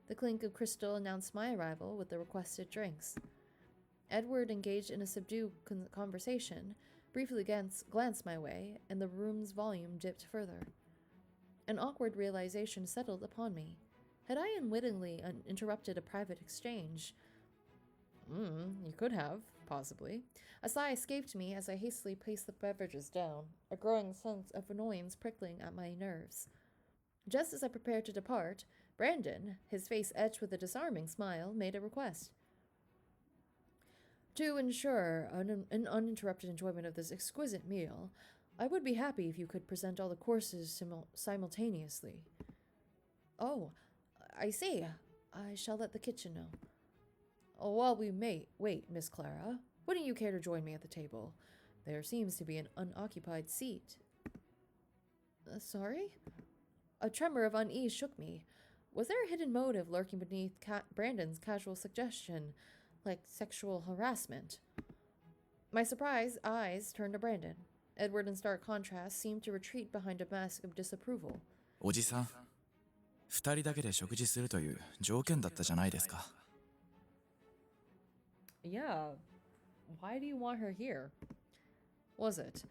The clink of crystal announced my arrival with the requested drinks. Edward engaged in a subdued conversation, briefly glanced my way, and the room's volume dipped further. An awkward realization settled upon me. Had I unwittingly interrupted a private exchange? You could have, possibly. A sigh escaped me as I hastily placed the beverages down, a growing sense of annoyance prickling at my nerves. Just as I prepared to depart, Brandon, his face etched with a disarming smile, made a request. To ensure an uninterrupted enjoyment of this exquisite meal, I would be happy if you could present all the courses simultaneously. Oh, I see. I shall let the kitchen know. While we wait, Miss Clara, wouldn't you care to join me at the table? There seems to be an unoccupied seat. Sorry? A tremor of unease shook me. Was there a hidden motive lurking beneath Brandon's casual suggestion, like sexual harassment? My surprised eyes turned to Brandon. Edward, in stark contrast, seemed to retreat behind a mask of disapproval. おじさん、二人だけで食事するという条件だったじゃないですか。Yeah, why do you want her here? Was it?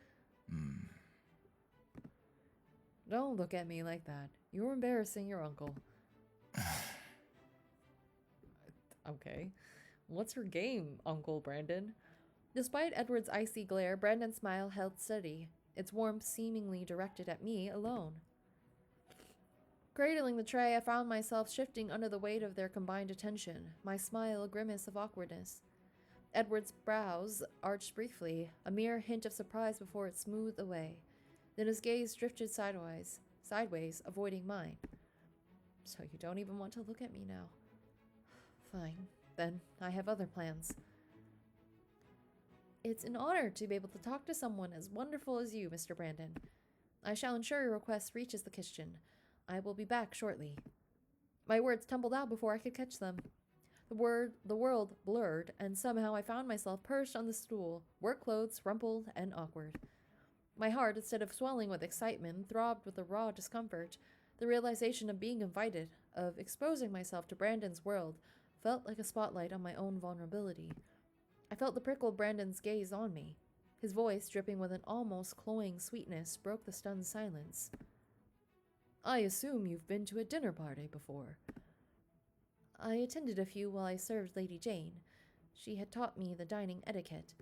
Don't look at me like that. You're embarrassing your uncle. Okay. What's her game, Uncle Brandon? Despite Edward's icy glare, Brandon's smile held steady, its warmth seemingly directed at me alone. Cradling the tray, I found myself shifting under the weight of their combined attention, my smile a grimace of awkwardness. Edward's brows arched briefly, a mere hint of surprise before it smoothed away. Then his gaze drifted sideways, avoiding mine. So you don't even want to look at me now. Fine, then I have other plans. It's an honor to be able to talk to someone as wonderful as you, Mr. Brandon. I shall ensure your request reaches the kitchen. I will be back shortly. My words tumbled out before I could catch them. The world blurred, and somehow I found myself perched on the stool, work clothes rumpled and awkward. My heart, instead of swelling with excitement, throbbed with a raw discomfort. The realization of being invited, of exposing myself to Brandon's world, felt like a spotlight on my own vulnerability. I felt the prickle of Brandon's gaze on me. His voice, dripping with an almost cloying sweetness, broke the stunned silence. I assume you've been to a dinner party before. I attended a few while I served Lady Jane. She had taught me the dining etiquette.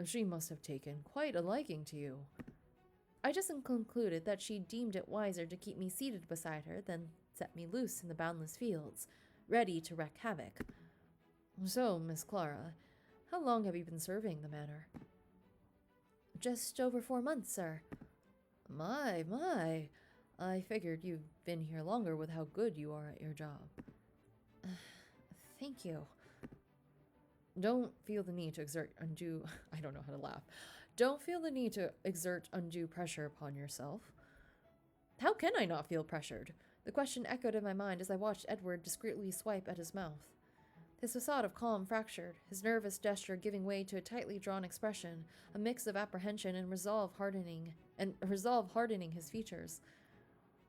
She must have taken quite a liking to you. I just concluded that she deemed it wiser to keep me seated beside her than set me loose in the boundless fields, ready to wreak havoc. So, Miss Clara, how long have you been serving the manor? Just over 4 months, sir. My. I figured you've been here longer with how good you are at your job. Thank you. Don't feel the need to exert undue... I don't know how to laugh. Don't feel the need to exert undue pressure upon yourself. How can I not feel pressured? The question echoed in my mind as I watched Edward discreetly swipe at his mouth. His facade of calm fractured, his nervous gesture giving way to a tightly drawn expression, a mix of apprehension and resolve hardening his features.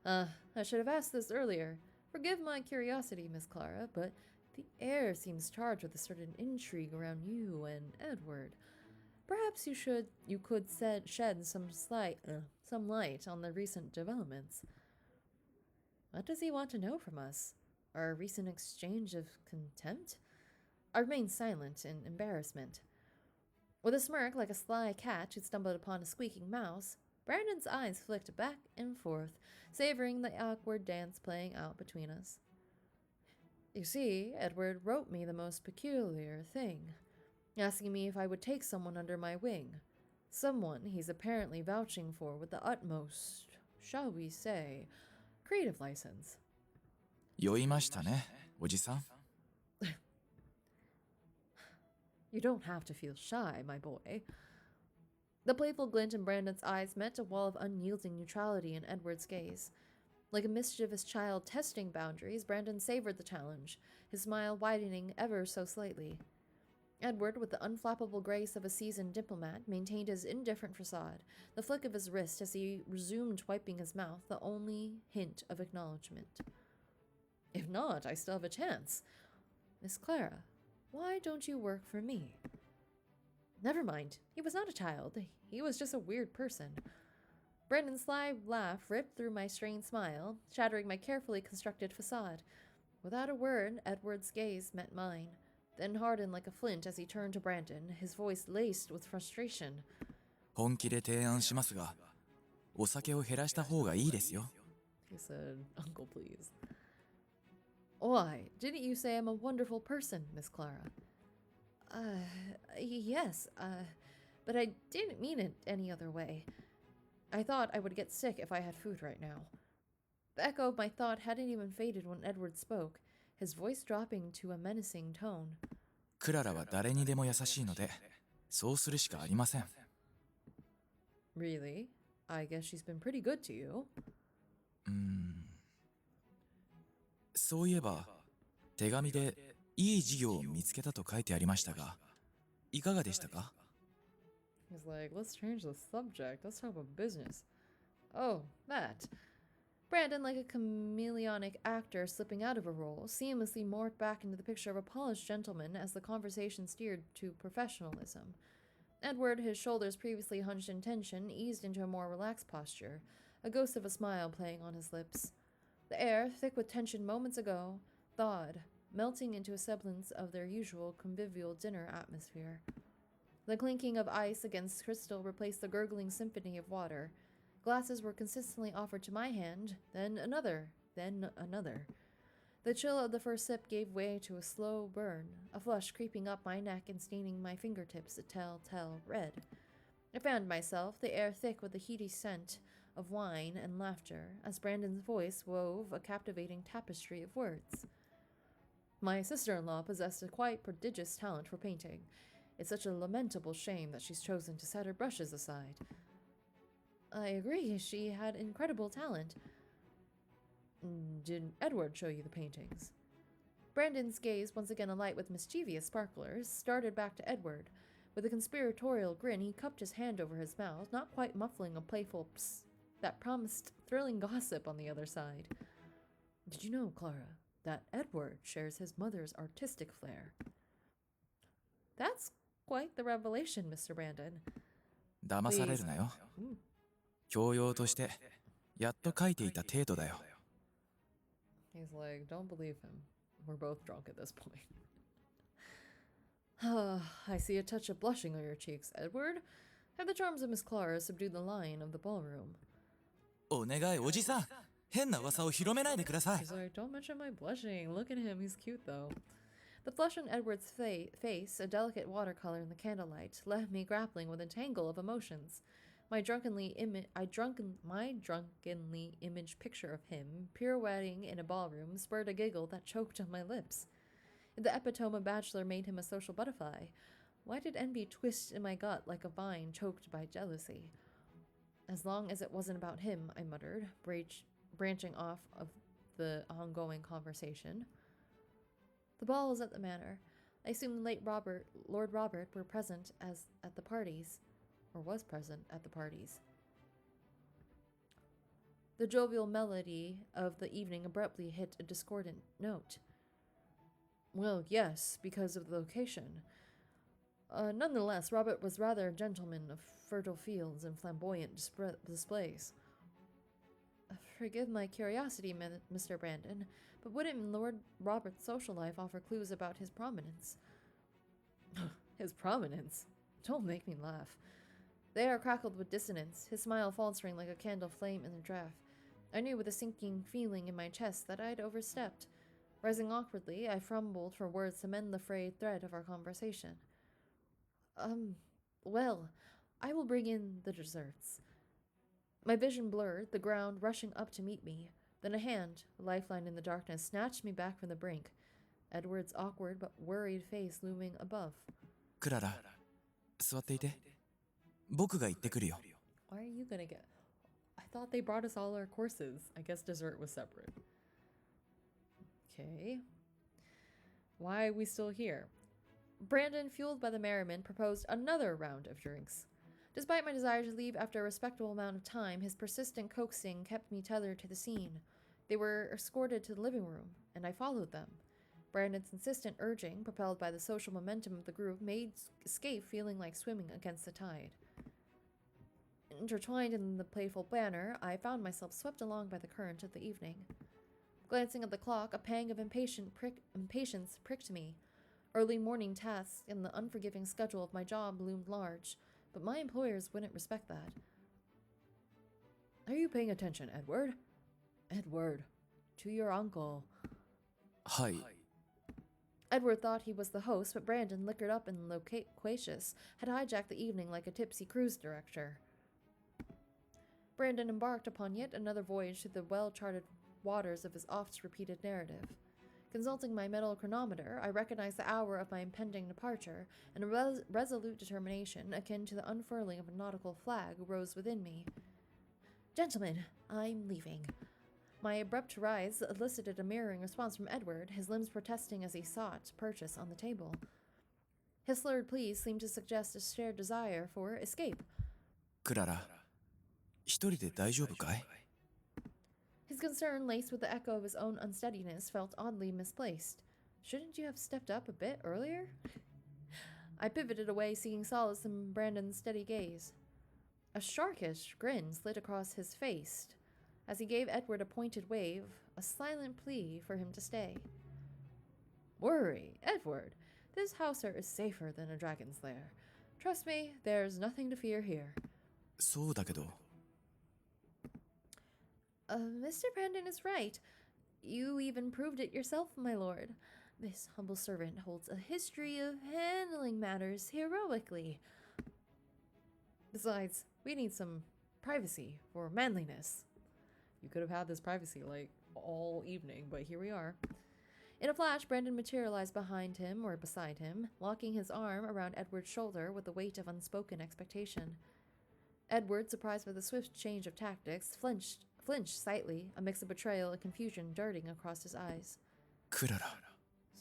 I should have asked this earlier. Forgive my curiosity, Miss Clara, but the air seems charged with a certain intrigue around you and Edward. Perhaps you could shed some light on the recent developments. What does he want to know from us? Our recent exchange of contempt? I remained silent in embarrassment. With a smirk like a sly cat who'd stumbled upon a squeaking mouse, Brandon's eyes flicked back and forth, savoring the awkward dance playing out between us. You see, Edward wrote me the most peculiar thing, asking me if I would take someone under my wing. Someone he's apparently vouching for with the utmost, shall we say, creative license. 酔いましたね、おじさん。You don't have to feel shy, my boy. The playful glint in Brandon's eyes met a wall of unyielding neutrality in Edward's gaze. Like a mischievous child testing boundaries, Brandon savored the challenge, his smile widening ever so slightly. Edward, with the unflappable grace of a seasoned diplomat, maintained his indifferent facade, the flick of his wrist as he resumed wiping his mouth, the only hint of acknowledgement. If not, I still have a chance. Miss Clara, why don't you work for me? Never mind. He was not a child. He was just a weird person. Brandon's sly laugh ripped through my strained smile, shattering my carefully constructed facade. Without a word, Edward's gaze met mine, then hardened like a flint as he turned to Brandon, his voice laced with frustration. 本気で提案しますが、お酒を減らした方がいいですよ。He said, Uncle, please. Why, didn't you say I'm a wonderful person, Miss Clara? Yes, but I didn't mean it any other way. I thought I would get sick if I had food right now. The echo of my thought hadn't even faded when Edward spoke, his voice dropping to a menacing tone. クララは誰にでも優しいので、そうするしかありません。Really? I guess she's been pretty good to you. そういえば、手紙でいい事業を見つけたと書いてありましたが、いかがでしたか？ He's like, let's change the subject. Let's talk about business. Oh, that. Brandon, like a chameleonic actor slipping out of a role, seamlessly morphed back into the picture of a polished gentleman as the conversation steered to professionalism. Edward, his shoulders previously hunched in tension, eased into a more relaxed posture, a ghost of a smile playing on his lips. The air, thick with tension moments ago, thawed, melting into a semblance of their usual convivial dinner atmosphere. The clinking of ice against crystal replaced the gurgling symphony of water. Glasses were consistently offered to my hand, then another, then another. The chill of the first sip gave way to a slow burn, a flush creeping up my neck and staining my fingertips a telltale red. I found myself, the air thick with the heady scent of wine and laughter, as Brandon's voice wove a captivating tapestry of words. My sister-in-law possessed a quite prodigious talent for painting. It's such a lamentable shame that she's chosen to set her brushes aside. I agree, she had incredible talent. Did Edward show you the paintings? Brandon's gaze, once again alight with mischievous sparklers, started back to Edward. With a conspiratorial grin, he cupped his hand over his mouth, not quite muffling a playful psst that promised thrilling gossip on the other side. Did you know, Clara, that Edward shares his mother's artistic flair? That's quite the revelation, Mr. Brandon. 騙されるなよ。 教養として、やっと書いていた程度だよ。 He's like, don't believe him. We're both drunk at this point. I see a touch of blushing on your cheeks, Edward. Have the charms of Miss Clara subdued the lion of the ballroom? お願い、おじさん。変な噂を広めないでください。 He's like, don't mention my blushing. Look at him, he's cute though. The flush on Edward's face, a delicate watercolor in the candlelight, left me grappling with a tangle of emotions. My drunkenly imaged picture of him pirouetting in a ballroom spurred a giggle that choked on my lips. If the epitome of bachelor made him a social butterfly, why did envy twist in my gut like a vine choked by jealousy? As long as it wasn't about him, I muttered, branching off of the ongoing conversation. The ball was at the manor. I assume the late Lord Robert, were present as at the parties, or was present at the parties. The jovial melody of the evening abruptly hit a discordant note. Well, yes, because of the location. Nonetheless, Robert was rather a gentleman of fertile fields and flamboyant displays. Forgive my curiosity, Mr. Brandon, but wouldn't Lord Robert's social life offer clues about his prominence? His prominence? Don't make me laugh. The air crackled with dissonance, his smile faltering like a candle flame in a draught. I knew with a sinking feeling in my chest that I'd overstepped. Rising awkwardly, I fumbled for words to mend the frayed thread of our conversation. Well, I will bring in the desserts. My vision blurred, the ground rushing up to meet me. Then a hand, a lifeline in the darkness, snatched me back from the brink. Edward's awkward but worried face looming above. クララ、座っていて。僕が行ってくるよ。 Why are you gonna get... I thought they brought us all our courses. I guess dessert was separate. Okay. Why are we still here? Brandon, fueled by the merriment, proposed another round of drinks. Despite my desire to leave after a respectable amount of time, his persistent coaxing kept me tethered to the scene. They were escorted to the living room, and I followed them. Brandon's insistent urging, propelled by the social momentum of the group, made escape feeling like swimming against the tide. Intertwined in the playful banner, I found myself swept along by the current of the evening. Glancing at the clock, a pang of impatience pricked me. Early morning tasks and the unforgiving schedule of my job loomed large, but my employers wouldn't respect that. Are you paying attention, Edward? Edward, to your uncle. はい。 Edward thought he was the host, but Brandon, liquored up and loquacious, had hijacked the evening like a tipsy cruise director. Brandon embarked upon yet another voyage through the well-charted waters of his oft-repeated narrative. Consulting my metal chronometer, I recognized the hour of my impending departure, and a resolute determination, akin to the unfurling of a nautical flag, rose within me. Gentlemen, I'm leaving. My abrupt rise elicited a mirroring response from Edward, his limbs protesting as he sought purchase on the table. His slurred pleas seemed to suggest a shared desire for escape. クララ、一人で大丈夫かい？ His concern, laced with the echo of his own unsteadiness, felt oddly misplaced. Shouldn't you have stepped up a bit earlier? I pivoted away, seeking solace in Brandon's steady gaze. A sharkish grin slid across his face as he gave Edward a pointed wave, a silent plea for him to stay. Worry, Edward. This houser is safer than a dragon's lair. Trust me, there's nothing to fear here. そうだけど。 Mr. Brandon is right. You even proved it yourself, my lord. This humble servant holds a history of handling matters heroically. Besides, we need some privacy for manliness. You could have had this privacy, like, all evening, but here we are. In a flash, Brandon materialized behind him, or beside him, locking his arm around Edward's shoulder with the weight of unspoken expectation. Edward, surprised by the swift change of tactics, flinched slightly, a mix of betrayal and confusion darting across his eyes. クララ。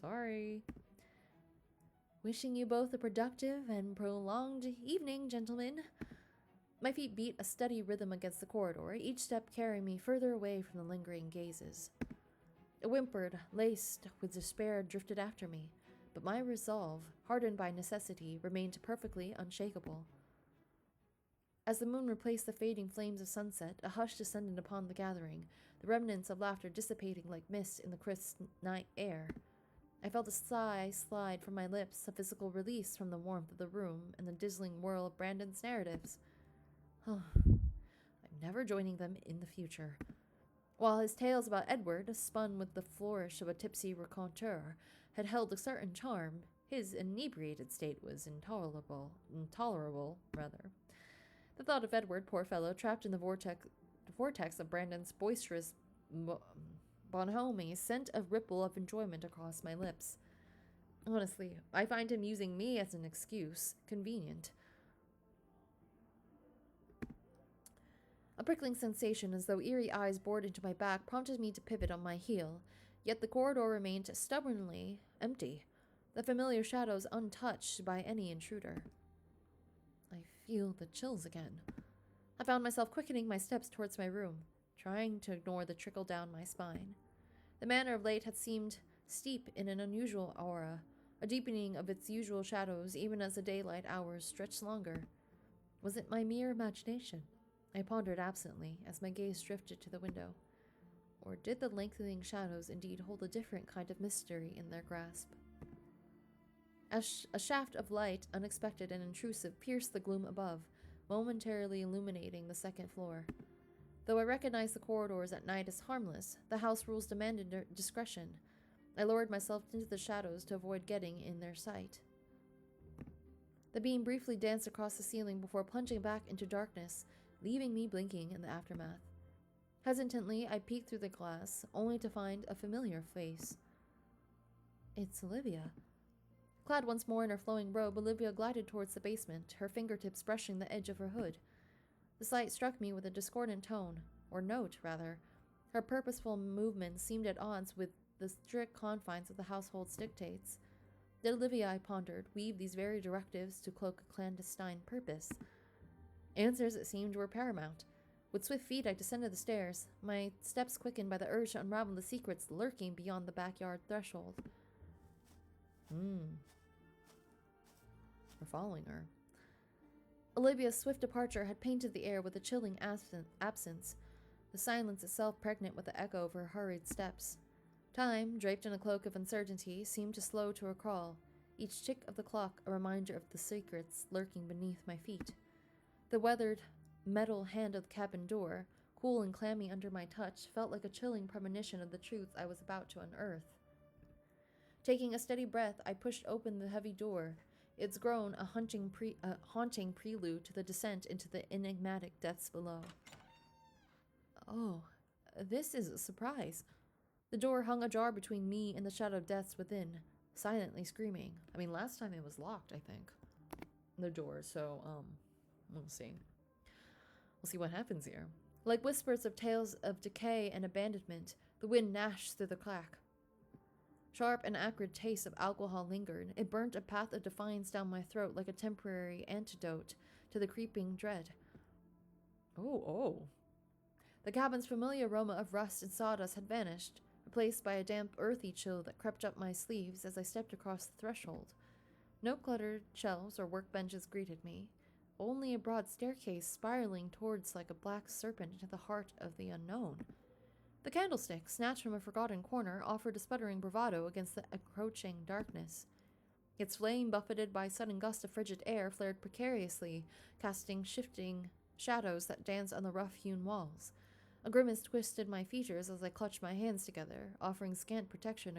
Sorry. Wishing you both a productive and prolonged evening, gentlemen. My feet beat a steady rhythm against the corridor, each step carrying me further away from the lingering gazes. A whimpered, laced with despair, drifted after me, but my resolve, hardened by necessity, remained perfectly unshakable. As the moon replaced the fading flames of sunset, a hush descended upon the gathering, the remnants of laughter dissipating like mist in the crisp night air. I felt a sigh slide from my lips, a physical release from the warmth of the room and the dazzling whirl of Brandon's narratives. I'm never joining them in the future. While his tales about Edward, spun with the flourish of a tipsy raconteur, had held a certain charm, his inebriated state was intolerable. The thought of Edward, poor fellow, trapped in the vortex of Brandon's boisterous bonhomie sent a ripple of enjoyment across my lips. Honestly, I find him using me as an excuse convenient. A prickling sensation as though eerie eyes bored into my back prompted me to pivot on my heel, yet the corridor remained stubbornly empty, the familiar shadows untouched by any intruder. I feel the chills again. I found myself quickening my steps towards my room, trying to ignore the trickle down my spine. The manor of late had seemed steep in an unusual aura, a deepening of its usual shadows even as the daylight hours stretched longer. Was it my mere imagination? I pondered absently as my gaze drifted to the window. Or did the lengthening shadows indeed hold a different kind of mystery in their grasp? As a shaft of light, unexpected and intrusive, pierced the gloom above, momentarily illuminating the second floor. Though I recognized the corridors at night as harmless, the house rules demanded discretion. I lowered myself into the shadows to avoid getting in their sight. The beam briefly danced across the ceiling before plunging back into darkness, leaving me blinking in the aftermath. Hesitantly, I peeked through the glass, only to find a familiar face. It's Olivia. Clad once more in her flowing robe, Olivia glided towards the basement, her fingertips brushing the edge of her hood. The sight struck me with a discordant tone, or note, rather. Her purposeful movements seemed at odds with the strict confines of the household's dictates. Did Olivia, I pondered, weave these very directives to cloak a clandestine purpose? Answers, it seemed, were paramount. With swift feet, I descended the stairs, my steps quickened by the urge to unravel the secrets lurking beyond the backyard threshold. We're following her. Olivia's swift departure had painted the air with a chilling absence, the silence itself pregnant with the echo of her hurried steps. Time, draped in a cloak of uncertainty, seemed to slow to a crawl, each tick of the clock a reminder of the secrets lurking beneath my feet. The weathered metal hand of the cabin door, cool and clammy under my touch, felt like a chilling premonition of the truth I was about to unearth. Taking a steady breath, I pushed open the heavy door. It's grown a haunting prelude to the descent into the enigmatic depths below. Oh, this is a surprise. The door hung ajar between me and the shadowed depths within, silently screaming. I mean, last time it was locked, I think. The door, so, we'll see. We'll see what happens here. Like whispers of tales of decay and abandonment, the wind gnashed through the crack. Sharp and acrid taste of alcohol lingered. It burnt a path of defiance down my throat like a temporary antidote to the creeping dread. Oh. The cabin's familiar aroma of rust and sawdust had vanished, replaced by a damp, earthy chill that crept up my sleeves as I stepped across the threshold. No cluttered shelves or workbenches greeted me, only a broad staircase spiraling towards like a black serpent into the heart of the unknown. The candlestick, snatched from a forgotten corner, offered a sputtering bravado against the encroaching darkness. Its flame, buffeted by a sudden gust of frigid air, flared precariously, casting shifting shadows that danced on the rough-hewn walls. A grimace twisted my features as I clutched my hands together, offering scant protection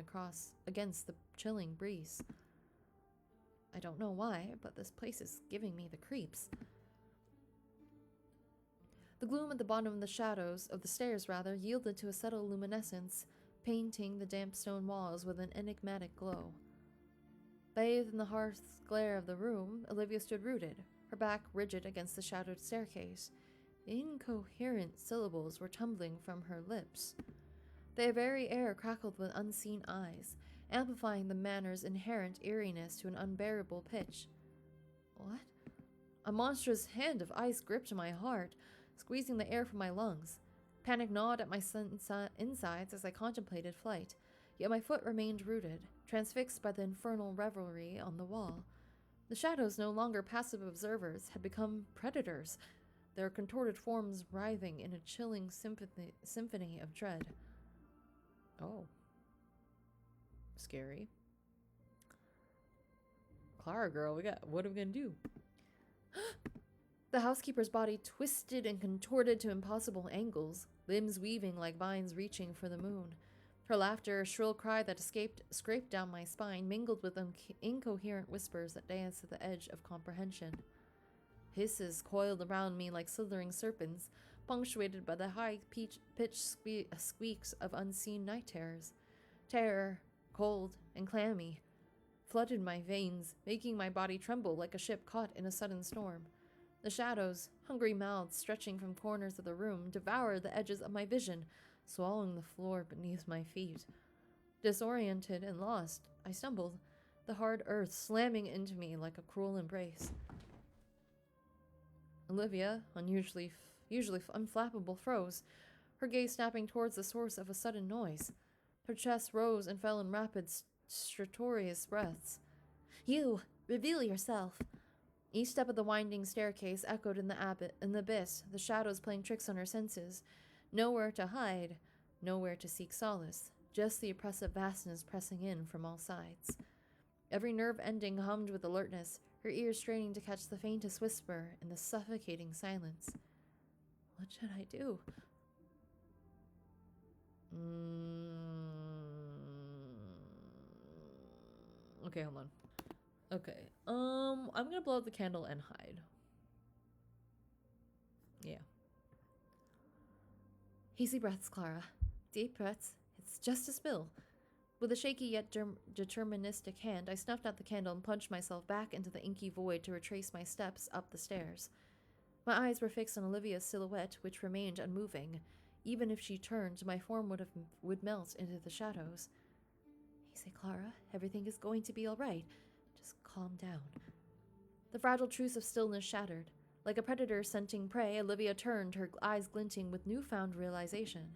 against the chilling breeze. I don't know why, but this place is giving me the creeps. The gloom at the bottom of the stairs, yielded to a subtle luminescence, painting the damp stone walls with an enigmatic glow. Bathed in the hearth glare of the room, Olivia stood rooted, her back rigid against the shadowed staircase. Incoherent syllables were tumbling from her lips. The very air crackled with unseen eyes, amplifying the manor's inherent eeriness to an unbearable pitch. What? A monstrous hand of ice gripped my heart, squeezing the air from my lungs. Panic gnawed at my insides as I contemplated flight, yet my foot remained rooted, transfixed by the infernal revelry on the wall. The shadows, no longer passive observers, had become predators, their contorted forms writhing in a chilling symphony of dread. Oh. Scary. Clara, girl, what are we gonna do? The housekeeper's body twisted and contorted to impossible angles, limbs weaving like vines reaching for the moon. Her laughter, a shrill cry that scraped down my spine, mingled with incoherent whispers that danced at the edge of comprehension. Hisses coiled around me like slithering serpents, punctuated by the high-pitched squeaks of unseen night terrors. Terror, cold and clammy, flooded my veins, making my body tremble like a ship caught in a sudden storm. The shadows, hungry mouths stretching from corners of the room, devoured the edges of my vision, swallowing the floor beneath my feet. Disoriented and lost, I stumbled, the hard earth slamming into me like a cruel embrace. Olivia, usually unflappable, froze, her gaze snapping towards the source of a sudden noise. Her chest rose and fell in rapid, stertorous breaths. You! Reveal yourself! Each step of the winding staircase echoed in the abyss, the shadows playing tricks on her senses. Nowhere to hide, nowhere to seek solace, just the oppressive vastness pressing in from all sides. Every nerve ending hummed with alertness, her ears straining to catch the faintest whisper in the suffocating silence. What should I do? Okay, hold on. Okay, I'm gonna blow out the candle and hide. Yeah. Easy breaths, Clara. Deep breaths. It's just a spill. With a shaky yet deterministic hand, I snuffed out the candle and plunged myself back into the inky void to retrace my steps up the stairs. My eyes were fixed on Olivia's silhouette, which remained unmoving. Even if she turned, my form would melt into the shadows. Easy, Clara. Everything is going to be all right. Just calm down. The fragile truce of stillness shattered. Like a predator scenting prey, Olivia turned, her eyes glinting with newfound realization.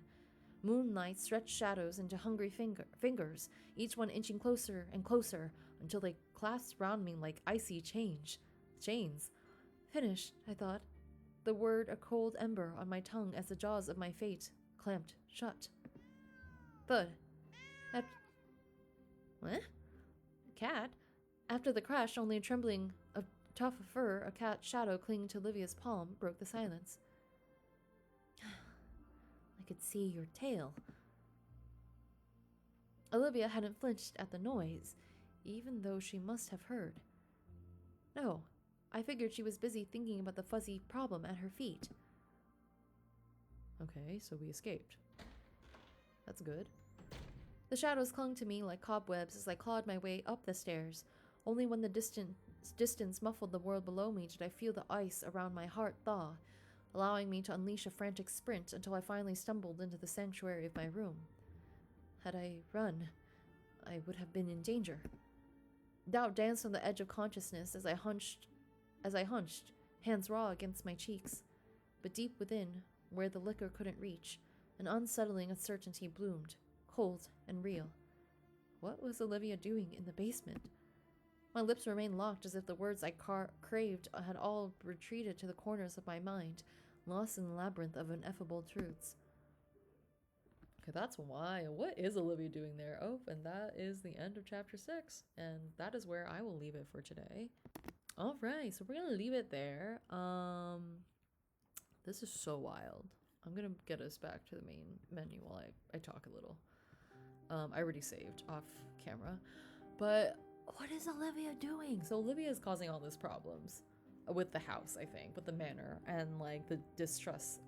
Moonlight stretched shadows into hungry fingers, each one inching closer and closer until they clasped round me like icy chains. Finished, I thought. The word a cold ember on my tongue as the jaws of my fate clamped shut. Thud. What? Cat? After the crash, only a trembling of tuft of fur, a cat shadow clinging to Olivia's palm, broke the silence. I could see your tail. Olivia hadn't flinched at the noise, even though she must have heard. No, I figured she was busy thinking about the fuzzy problem at her feet. Okay, so we escaped. That's good. The shadows clung to me like cobwebs as I clawed my way up the stairs. Only when the distance muffled the world below me did I feel the ice around my heart thaw, allowing me to unleash a frantic sprint until I finally stumbled into the sanctuary of my room. Had I run, I would have been in danger. Doubt danced on the edge of consciousness as I hunched, hands raw against my cheeks. But deep within, where the liquor couldn't reach, an unsettling uncertainty bloomed, cold and real. What was Olivia doing in the basement? My lips remained locked as if the words I craved had all retreated to the corners of my mind, lost in the labyrinth of ineffable truths. Okay, that's why. What is Olivia doing there? Oh, and that is the end of chapter 6, and that is where I will leave it for today. All right, so we're gonna leave it there. This is so wild. I'm gonna get us back to the main menu while I talk a little. I already saved off camera, but what is Olivia doing? So Olivia is causing all these problems with the house, I think, with the manor, and like the distrust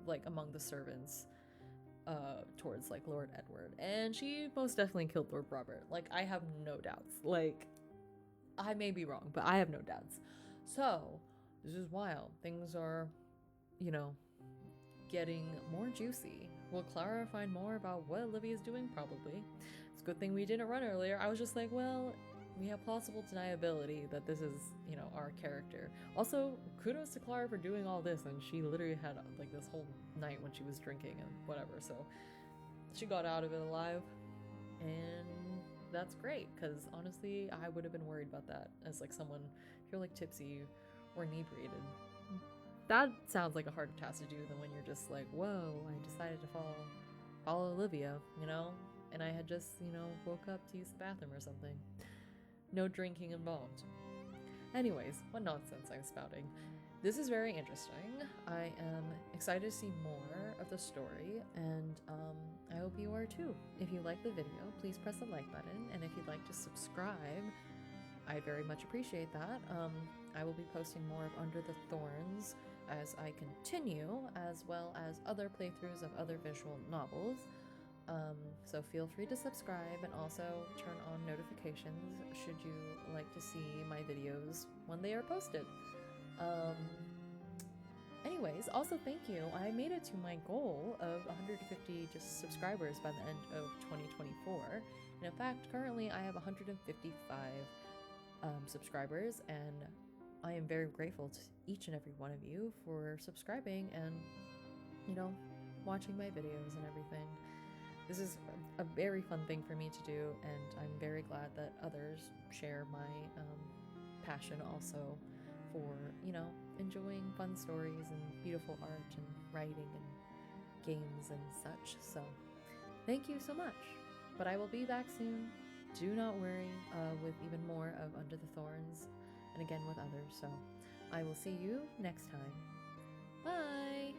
like among the servants towards like Lord Edward, and she most definitely killed Lord Robert. Like, I have no doubts. Like, I may be wrong, but I have no doubts. So this is wild. Things are, you know, getting more juicy. Will Clara find more about what Olivia's doing? Probably. It's a good thing we didn't run earlier. I was just like, well, we have plausible deniability that this is, you know, our character. Also, kudos to Clara for doing all this, and she literally had like this whole night when she was drinking and whatever, so she got out of it alive, and that's great, because honestly, I would have been worried about that as like someone, if you're like tipsy or inebriated. That sounds like a harder task to do than when you're just like, whoa, I decided to follow Olivia, you know? And I had just, you know, woke up to use the bathroom or something. No drinking involved. Anyways, what nonsense I'm spouting. This is very interesting. I am excited to see more of the story, and I hope you are too. If you like the video, please press the like button, and if you'd like to subscribe, I very much appreciate that. I will be posting more of Under the Thorns as I continue, as well as other playthroughs of other visual novels. So feel free to subscribe and also turn on notifications should you like to see my videos when they are posted. Anyways, also thank you. I made it to my goal of 150 just subscribers by the end of 2024. And in fact, currently I have 155 subscribers, and I am very grateful to each and every one of you for subscribing and, you know, watching my videos and everything. This is a very fun thing for me to do, and I'm very glad that others share my passion also for, you know, enjoying fun stories and beautiful art and writing and games and such. So thank you so much. But I will be back soon. Do not worry, with even more of Under the Thorns, and again with others. So I will see you next time. Bye!